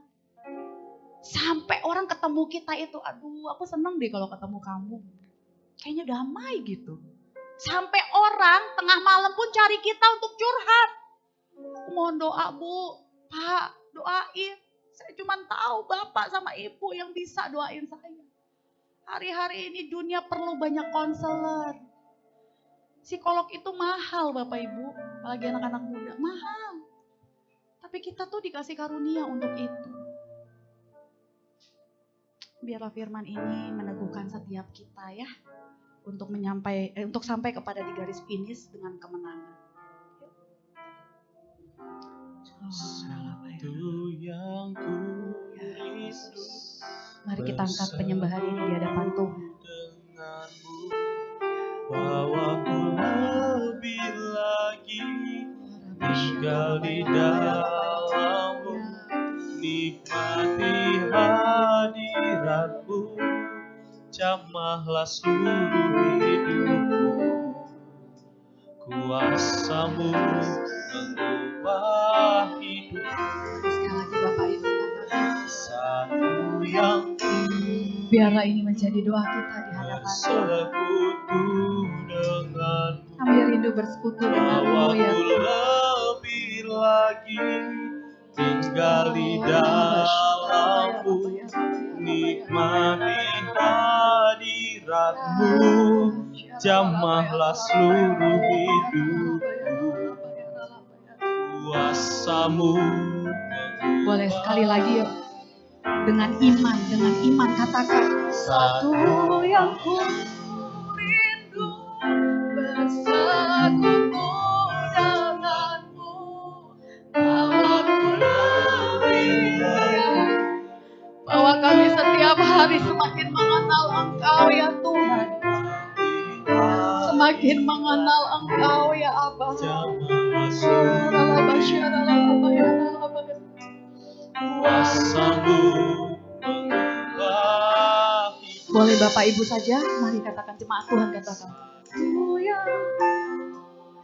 Sampai orang ketemu kita itu, aduh aku seneng deh kalau ketemu kamu. Kayaknya damai gitu. Sampai orang tengah malam pun cari kita untuk curhat. Aku mohon doa Bu, Pak, doain. Saya cuma tahu Bapak sama Ibu yang bisa doain saya. Hari-hari ini dunia perlu banyak konselor. Psikolog itu mahal Bapak Ibu, apalagi anak-anak muda, mahal. Tapi kita tuh dikasih karunia untuk itu. Biarlah firman ini meneguhkan setiap kita ya, untuk sampai kepada di garis finish dengan kemenangan. Satu yang ku rindu. Mari kita angkat penyembahan ini di hadapan Tuhan. Denganmu, bahwa ku lebih lagi tinggal di dalammu, nikmati hadiratmu, jamahlah seluruh hidupku, kuasamu mengubah hidup. Sekali lagi Bapak Ibu, Satu yang biarlah ini menjadi doa kita di hadapan Tuhan. bersekutu denganmu, Kami rindu bersekutu denganmu ya aku Tuhan. lebih lagi tinggal di dalammu, nikmati hadiratmu, jamahlah seluruh hidupku, kuasamu. Boleh sekali lagi yuk. Dengan iman katakan satu yang ku rindu bersekutu denganmu, bahwa ku lebih bahwa kami setiap hari semakin mengenal Engkau ya Tuhan, semakin mengenal Engkau ya Abba. Kuasamu mengubah hidup. Boleh Bapak Ibu saja, mari katakan jemaat Tuhan, katakan.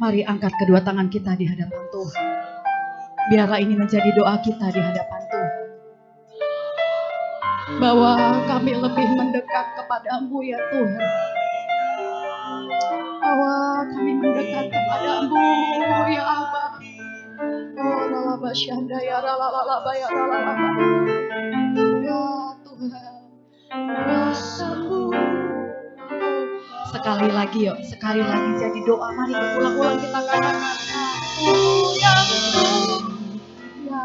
Mari angkat kedua tangan kita di hadapan Tuhan. Biarlah ini menjadi doa kita di hadapan Tuhan. Bahwa kami lebih mendekat kepadamu ya Tuhan. Bahwa kami mendekat kepadamu ya Abba. Oh lalaba syanda ya lalaba ya lalaba. Ya Tuhan. Kuasamu. Sekali lagi yuk, sekali lagi jadi doa. Mari berulang-ulang kita katakan. Aku yang setia.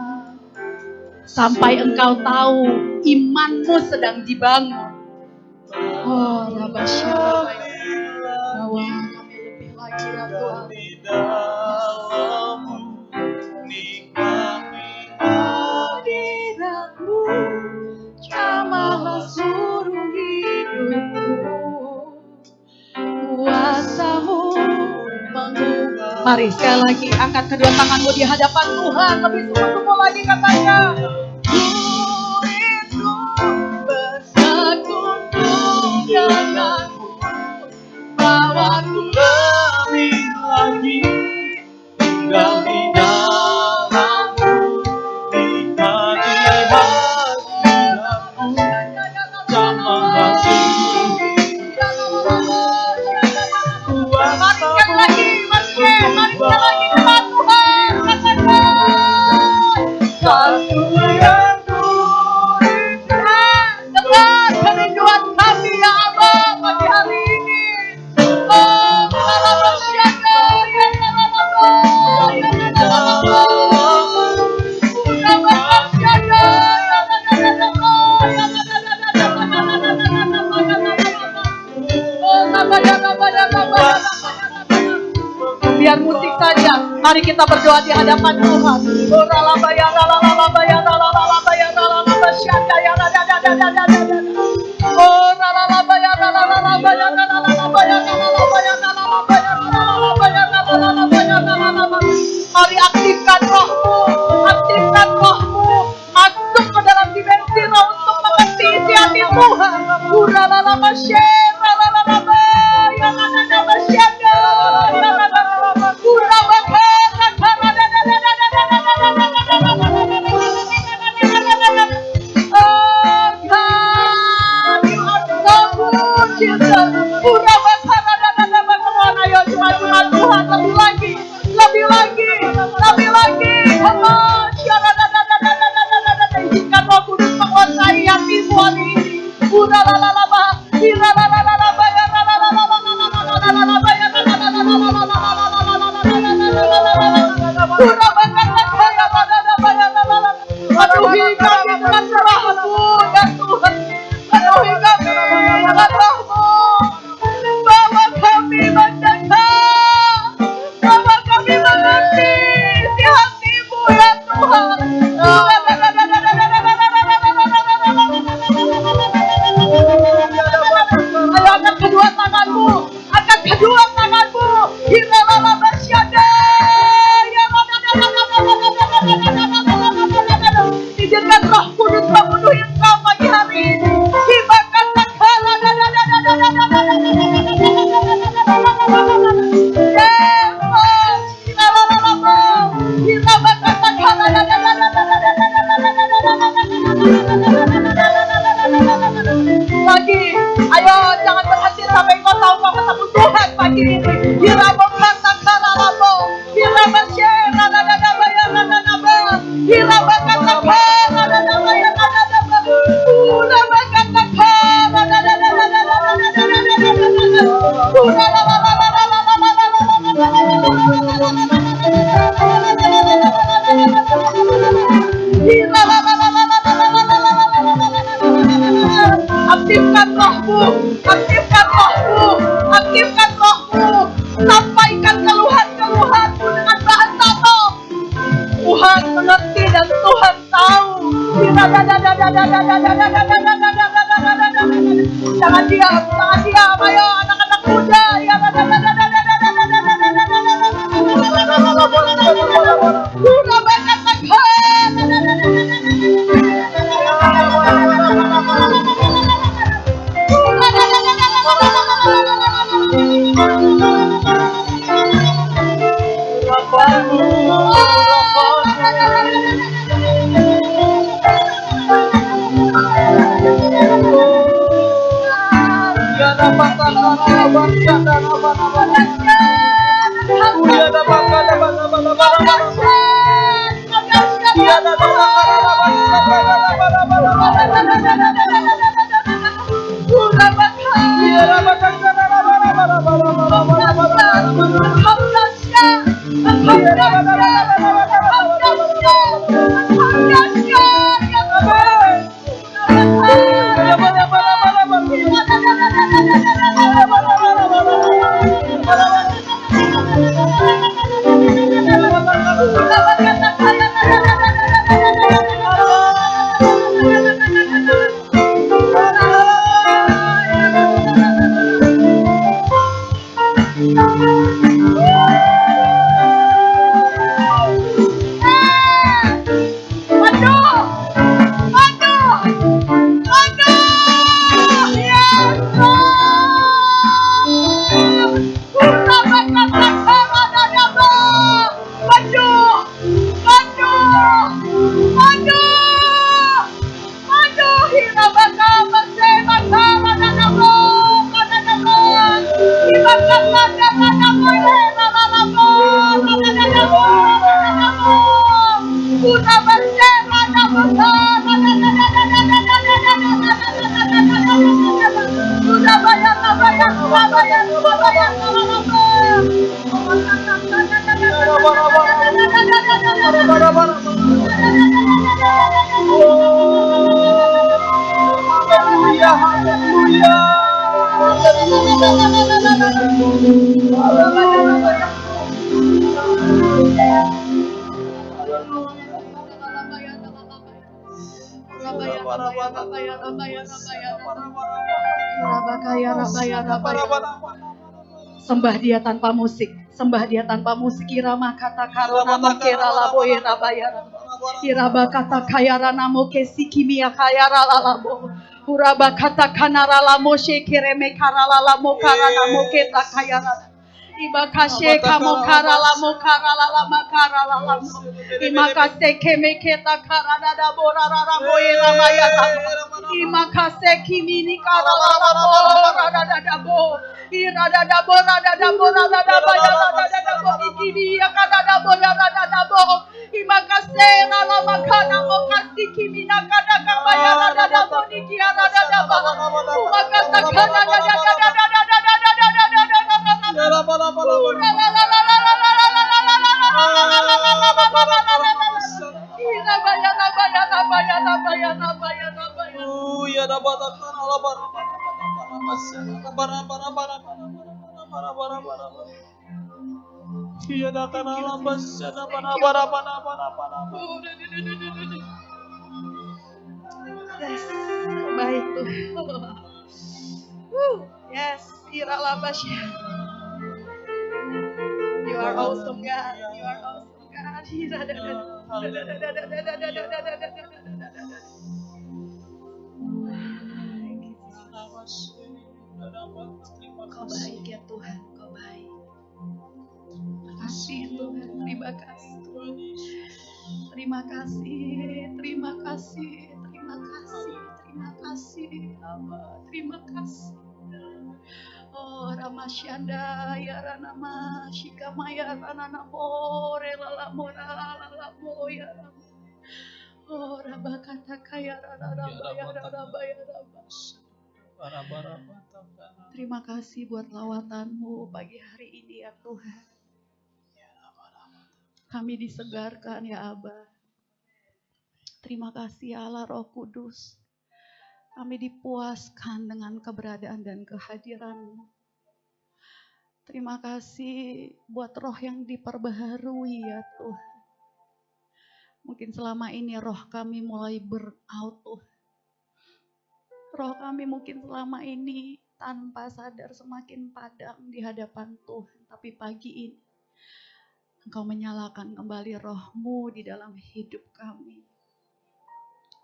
Sampai engkau tahu imanmu sedang dibangun. Oh Rabasya, bahwa kami lebih lagi ya Tuhan. Hadiratmu jamahlah seluruh hidupku. Kuasamu mengubah. Mari sekali lagi angkat kedua tanganmu di hadapan Tuhan. Lebih sungguh-sungguh lagi katanya. Ku rindu bersekutu denganmu, bahwa ku lebih lagi tinggal di dalammu, Nikmati hadiratmu, jamahlah seluruh Mari sekali lagi, mari sekali lagi kepada Tuhan, katakan satu yang ku rindu. Dengar kerinduan kami ya Abba pagi hari ini. Oh, lalaba syanda, ya lalaba, ya lalaba. Lalaba syanda, ya lalaba, ya lalaba. Biar musik saja, mari kita berdoa di hadapan Tuhan. Oh lalaba ya lalaba ya lalaba ya lalaba syanda ya lalaba. Oh lalaba ya lalaba ya lalaba ya lalaba ya lalaba ya lalaba ya lalaba ya lalaba. Mari aktifkan rohmu, masuk ke dalam dimensi roh untuk mengerti isi hati Tuhan. Lalaba syanda lalaba ya lalaba syanda ya lalaba. Lebih lagi. Izinkan Roh Kudus menguasai hatimu hari ini. Aduhi kami dengan roh-Mu ya Tuhan. Aduhi kami dengan roh-Mu. Bawa kami mendekat. Bawa kami mengerti isi hati-Mu ya Tuhan. Ayo angkat kedua tanganmu. Angkat kedua tanganmu. Izinkan Roh Kudus memenuhi engkau pagi hari ini. Lagi, ayo jangan berhenti sampai kau tahu kau ketemu Tuhan pagi ini. Aktifkan rohmu, aktifkan rohmu, aktifkan rohmu. Sampaikan keluhan-keluhanmu dengan bahasa roh. Tuhan mengerti dan Tuhan tahu. Jangan diam, jangan diam. Ayo anak-anak muda. Sembah dia tanpa musik, sembah dia tanpa musik. Irama kata karona mokera labo irabaya. Iraba kata kayara namo kesi kimia kayara lalabo. Uraba kata kanara lamo shekireme karala lamo karana moketa kayara. Ibakashe kamo karala mo karala lama karala lamo. Imakase kemeketa karada da borara ramo iramaya. Imakase kimini karala lamo rada da bo. Irada da bo rada da bo rada da bo rada da bo ikini yakada da bo rada da bo. Imakase nala makana mokasi kimina kada kabaya rada da bo nikia rada da bo. Umakasa kana da da da da da da da da da da da. Yes, baik tuh. Yes, iralabasya. You are awesome God. You are awesome God. Kau baik ya Tuhan, Kau baik. Terima kasih Tuhan, terima kasih. Terima kasih, terima kasih, terima kasih, terima kasih, Abah, terima kasih. Oh Ramasyanda ya Ranama Shikamaya Rananamo Relalamo Ralalamo ya Rama. Oh Rabakata Kaya Ranaraba ya Ranaba ya Raba. Terima kasih buat lawatanmu pagi hari ini ya Tuhan. Kami disegarkan ya Abah. Terima kasih Allah Roh Kudus. Kami dipuaskan dengan keberadaan dan kehadiran-Mu. Terima kasih buat roh yang diperbaharui ya Tuhan. Mungkin selama ini roh kami mulai burn out Tuhan. Roh kami mungkin selama ini tanpa sadar semakin padam di hadapan Tuhan. Tapi pagi ini Engkau menyalakan kembali roh-Mu di dalam hidup kami.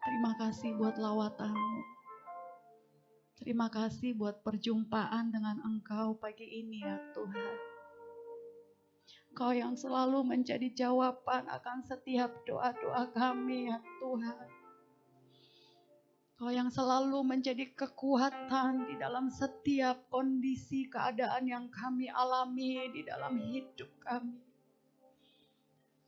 Terima kasih buat lawatan-Mu. Terima kasih buat perjumpaan dengan Engkau pagi ini ya Tuhan. Engkau yang selalu menjadi jawaban akan setiap doa-doa kami ya Tuhan. Engkau yang selalu menjadi kekuatan di dalam setiap kondisi keadaan yang kami alami di dalam hidup kami.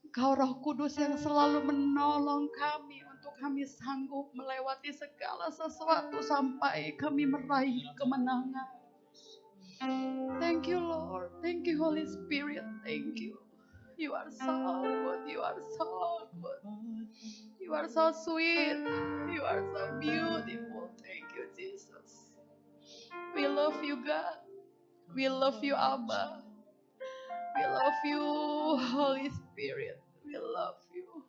Engkau Roh Kudus yang selalu menolong kami untuk kami sanggup melewati segala sesuatu sampai kami meraih kemenangan. Thank you Lord, thank you Holy Spirit, thank you. You are so good, you are so good. You are so sweet, you are so beautiful. Thank you Jesus. We love you God, we love you Abba. We love you Holy Spirit, we love you.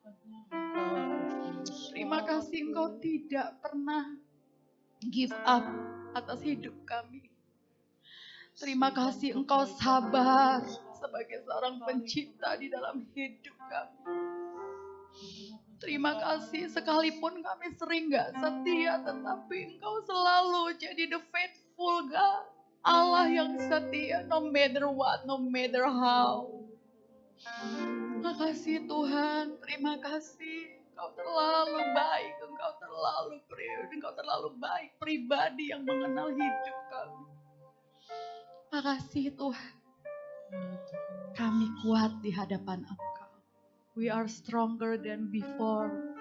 Terima kasih Engkau tidak pernah give up atas hidup kami. Terima kasih Engkau sabar sebagai seorang pencipta di dalam hidup kami. Terima kasih sekalipun kami sering gak setia, tetapi Engkau selalu jadi the faithful God. Allah yang setia no matter what, no matter how. Terima kasih Tuhan, terima kasih. Engkau terlalu baik, Engkau terlalu baik, pribadi yang mengenal hidup kami. Terima kasih Tuhan. Kami kuat di hadapan Engkau. We are stronger than before.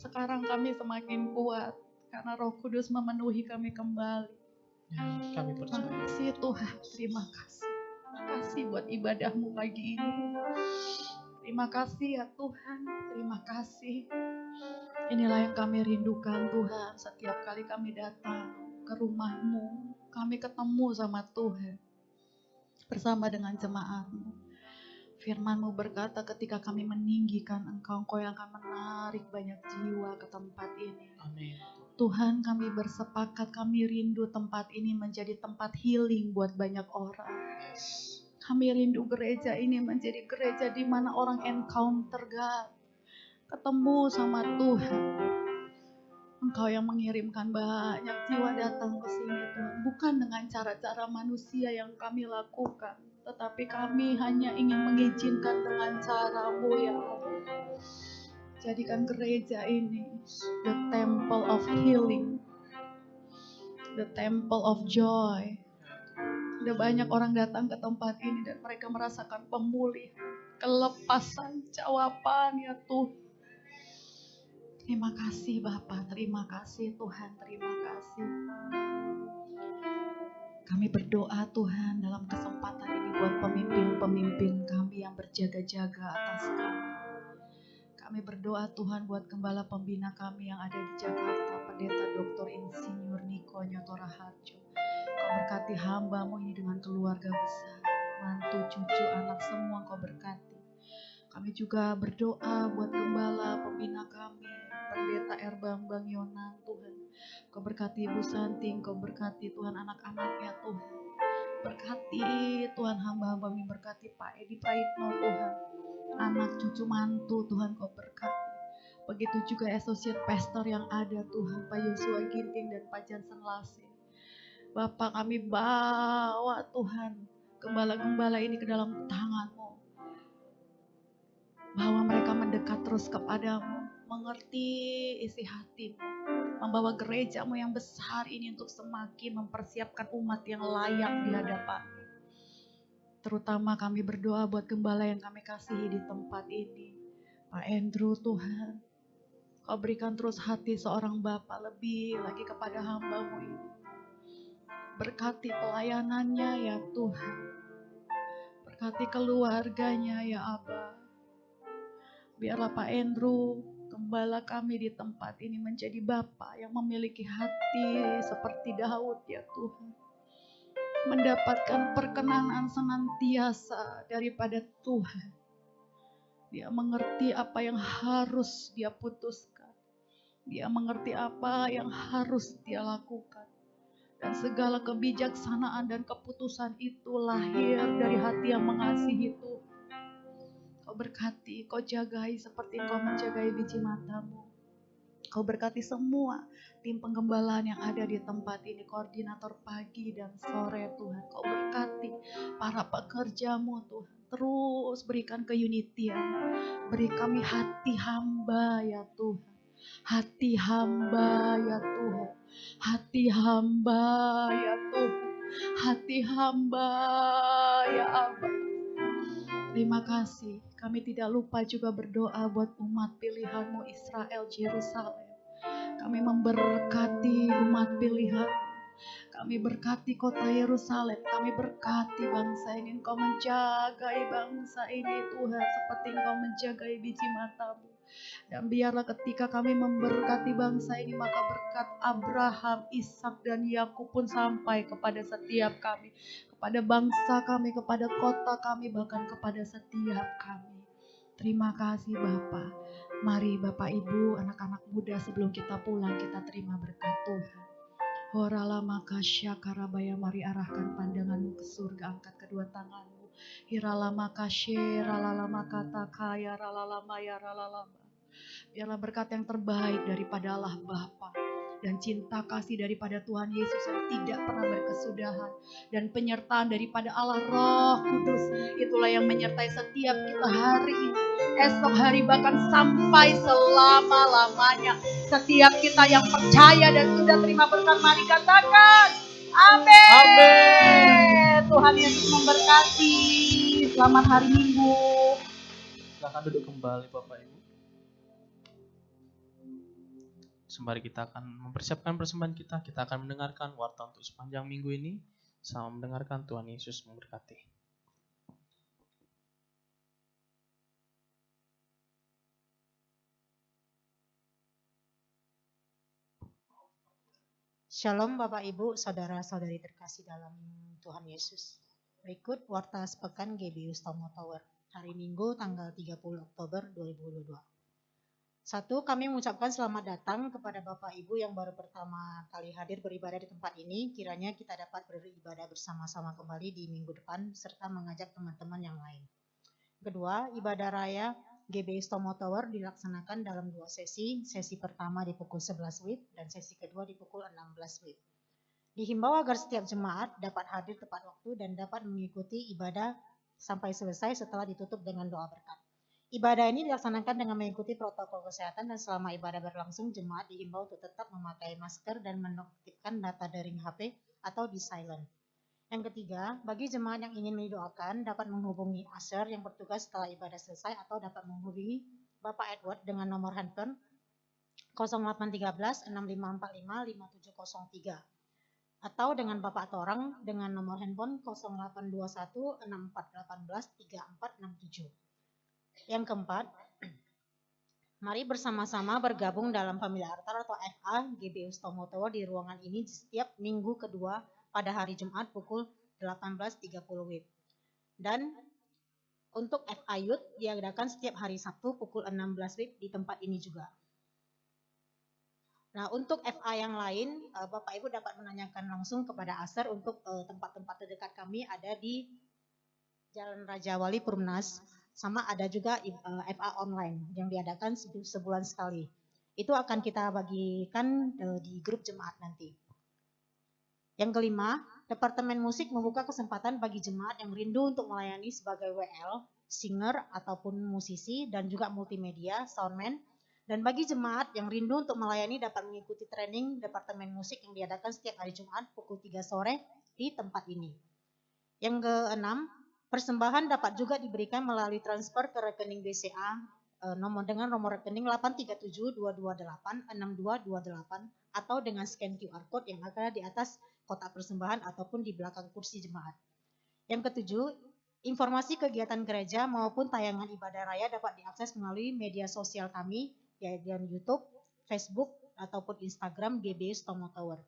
Sekarang kami semakin kuat karena Roh Kudus memenuhi kami kembali. Ya, kami Terima percaya. kasih Tuhan, terima kasih. Terima kasih buat ibadahmu pagi ini. Terima kasih ya Tuhan, terima kasih. Inilah yang kami rindukan Tuhan, setiap kali kami datang ke rumah-Mu, kami ketemu sama Tuhan, bersama dengan jemaat-Mu. Firman-Mu berkata ketika kami meninggikan Engkau, Engkau yang akan menarik banyak jiwa ke tempat ini. Amin. Tuhan, kami bersepakat, kami rindu tempat ini menjadi tempat healing buat banyak orang. Kami rindu gereja ini menjadi gereja di mana orang encounter God, ketemu sama Tuhan. Engkau yang mengirimkan banyak jiwa datang ke sini Tuhan, bukan dengan cara-cara manusia yang kami lakukan, tetapi kami hanya ingin mengizinkan dengan cara-Mu ya Allah. Jadikan gereja ini the temple of healing, the temple of joy. Ada banyak orang datang ke tempat ini dan mereka merasakan pemulihan, kelepasan, jawaban ya Tuhan. Terima kasih Bapa, terima kasih Tuhan, terima kasih. Kami berdoa Tuhan dalam kesempatan ini buat pemimpin-pemimpin kami yang berjaga-jaga atas kami. Kami berdoa Tuhan buat gembala pembina kami yang ada di Jakarta, Pendeta Dr. Insinyur Niko Nyotora Harjo. Kau berkati hamba-Mu ini dengan keluarga besar, mantu, cucu, anak semua Kau berkati. Kami juga berdoa buat gembala pembina kami, Pendeta Bambang Yonan Tuhan. Kau berkati Ibu Santi, Kau berkati Tuhan anak-anaknya Tuhan. Berkati Tuhan hamba-hamba yang berkati Pak Edi Praitno Tuhan. Anak cucu mantu Tuhan Kau berkati. Begitu juga associate pastor yang ada Tuhan, Pak Yosua Ginting dan Pak Jansen Lase. Bapak, kami bawa Tuhan gembala-gembala ini ke dalam tangan-Mu. Bahwa mereka mendekat terus kepadamu, mengerti isi hatimu, membawa gereja-Mu yang besar ini untuk semakin mempersiapkan umat yang layak di hadapan-Mu. Terutama kami berdoa buat gembala yang kami kasihi di tempat ini. Pak Andrew Tuhan, Kau berikan terus hati seorang Bapa lebih lagi kepada hamba-Mu ini. Berkati pelayanannya ya Tuhan. Berkati keluarganya ya Abba. Biarlah Pak Andrew Gembala kami di tempat ini menjadi Bapa yang memiliki hati seperti Daud ya Tuhan. Mendapatkan perkenanan senantiasa daripada Tuhan. Dia mengerti apa yang harus dia putuskan. Dia mengerti apa yang harus dia lakukan. Dan segala kebijaksanaan dan keputusan itu lahir dari hati yang mengasihi Tuhan. Kau berkati, kau jagai seperti kau menjagai biji matamu. Kau berkati semua tim penggembalaan yang ada di tempat ini, koordinator pagi dan sore Tuhan. Kau berkati para pekerjamu Tuhan. Terus berikan keunitian. Beri kami hati hamba ya Tuhan. Hati hamba ya Tuhan. Hati hamba ya Tuhan. Hati hamba ya Abba. Terima kasih. Kami tidak lupa juga berdoa buat umat pilihan-Mu Israel Yerusalem. Kami memberkati umat pilihan. Kami berkati kota Yerusalem. Kami berkati bangsa ini. Engkau menjagai bangsa ini Tuhan seperti Engkau menjagai biji matamu. Dan biarlah ketika kami memberkati bangsa ini, maka berkat Abraham, Ishak dan Yakub pun sampai kepada setiap kami, kepada bangsa kami, kepada kota kami, bahkan kepada setiap kami. Terima kasih Bapa. Mari Bapak Ibu, anak-anak muda, sebelum kita pulang kita terima berkat Tuhan. Horala makasya karabaya, mari arahkan pandanganmu ke surga, angkat kedua tanganmu. Hirala makasye, ralala makata kaya, ralala maya, ralala. Biarlah berkat yang terbaik daripada Allah Bapa dan cinta kasih daripada Tuhan Yesus yang tidak pernah berkesudahan dan penyertaan daripada Allah Roh Kudus, itulah yang menyertai setiap kita hari ini, esok hari, bahkan sampai selama-lamanya. Setiap kita yang percaya dan sudah terima berkat, mari katakan amin. Amin. Tuhan Yesus memberkati. Selamat hari Minggu. Silakan duduk kembali Bapak Ibu. Sembari kita akan mempersiapkan persembahan kita akan mendengarkan warta untuk sepanjang minggu ini. Sama mendengarkan. Tuhan Yesus memberkati. Shalom Bapak Ibu, Saudara-saudari terkasih dalam Tuhan Yesus. Berikut warta sepekan GBU Tomo Tower, hari Minggu tanggal 30 Oktober 2022. 1. Kami mengucapkan selamat datang kepada Bapak Ibu yang baru pertama kali hadir beribadah di tempat ini. Kiranya kita dapat beribadah bersama-sama kembali di minggu depan serta mengajak teman-teman yang lain. Kedua, ibadah raya GBU Tomo Tower dilaksanakan dalam 2 sesi. Sesi pertama di pukul 11 WIB dan sesi kedua di pukul 16 WIB. Dihimbau agar setiap jemaat dapat hadir tepat waktu dan dapat mengikuti ibadah sampai selesai setelah ditutup dengan doa berkat. Ibadah ini dilaksanakan dengan mengikuti protokol kesehatan dan selama ibadah berlangsung, jemaat dihimbau untuk tetap memakai masker dan menonaktifkan data daring HP atau di silent. Yang ketiga, bagi jemaat yang ingin didoakan dapat menghubungi Asher yang bertugas setelah ibadah selesai atau dapat menghubungi Bapak Edward dengan nomor handphone 0813 6545 5703 atau dengan Bapak Torang dengan nomor handphone 0821 6418 3467. Yang keempat, mari bersama-sama bergabung dalam family altar atau FA GBU Tomo Tower di ruangan ini setiap minggu kedua pada hari Jumat pukul 18.30 WIB. Dan untuk FA Youth diadakan setiap hari Sabtu pukul 16 WIB di tempat ini juga. Nah, untuk FA yang lain, Bapak Ibu dapat menanyakan langsung kepada Asar untuk tempat-tempat terdekat kami ada di Jalan Raja Wali Perumnas. Sama ada juga FA online yang diadakan sebulan sekali. Itu akan kita bagikan di grup jemaat nanti. Yang kelima, Departemen Musik membuka kesempatan bagi jemaat yang rindu untuk melayani sebagai WL, singer ataupun musisi dan juga multimedia, soundman. Dan bagi jemaat yang rindu untuk melayani dapat mengikuti training Departemen Musik yang diadakan setiap hari Jumat pukul 3 sore di tempat ini. Yang keenam, persembahan dapat juga diberikan melalui transfer ke rekening BCA dengan nomor rekening 83722862228 atau dengan scan QR code yang ada di atas kotak persembahan ataupun di belakang kursi jemaat. Yang ketujuh, informasi kegiatan gereja maupun tayangan ibadah raya dapat diakses melalui media sosial kami yaitu di YouTube, Facebook, ataupun Instagram GBIUS Tomo Tower.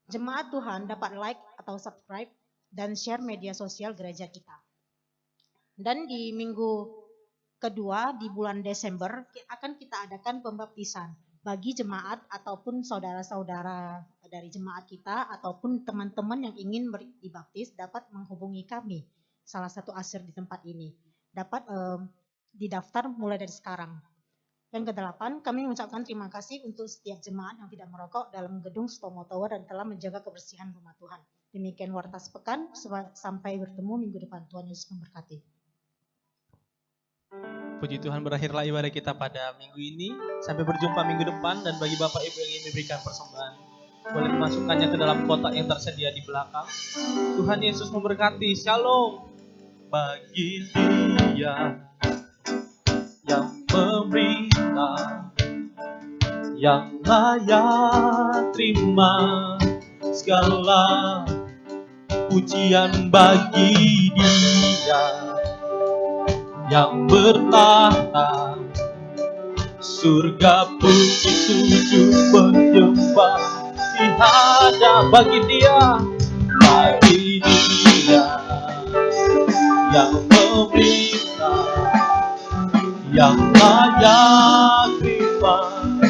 Jemaat Tuhan dapat like atau subscribe dan share media sosial gereja kita. Dan di minggu kedua di bulan Desember akan kita adakan pembaptisan bagi jemaat ataupun saudara-saudara dari jemaat kita ataupun teman-teman yang ingin dibaptis dapat menghubungi kami, salah satu asir di tempat ini. Dapat didaftar mulai dari sekarang. Yang ke-8, kami mengucapkan terima kasih untuk setiap jemaat yang tidak merokok dalam gedung Tomo Tower dan telah menjaga kebersihan rumah Tuhan. Demikian warta sepekan, sampai bertemu minggu depan. Tuhan Yesus memberkati. Puji Tuhan, berakhirlah ibadah kita pada minggu ini. Sampai berjumpa minggu depan, dan bagi Bapak Ibu yang ingin memberikan persembahan, boleh memasukkannya ke dalam kotak yang tersedia di belakang. Tuhan Yesus memberkati. Shalom. Bagi Dia yang memerintah, yang layak terima segala pujian bagi Dia yang bertahta, surga puji sujud menyembah dihadap bagi Dia yang memerintah, yang layak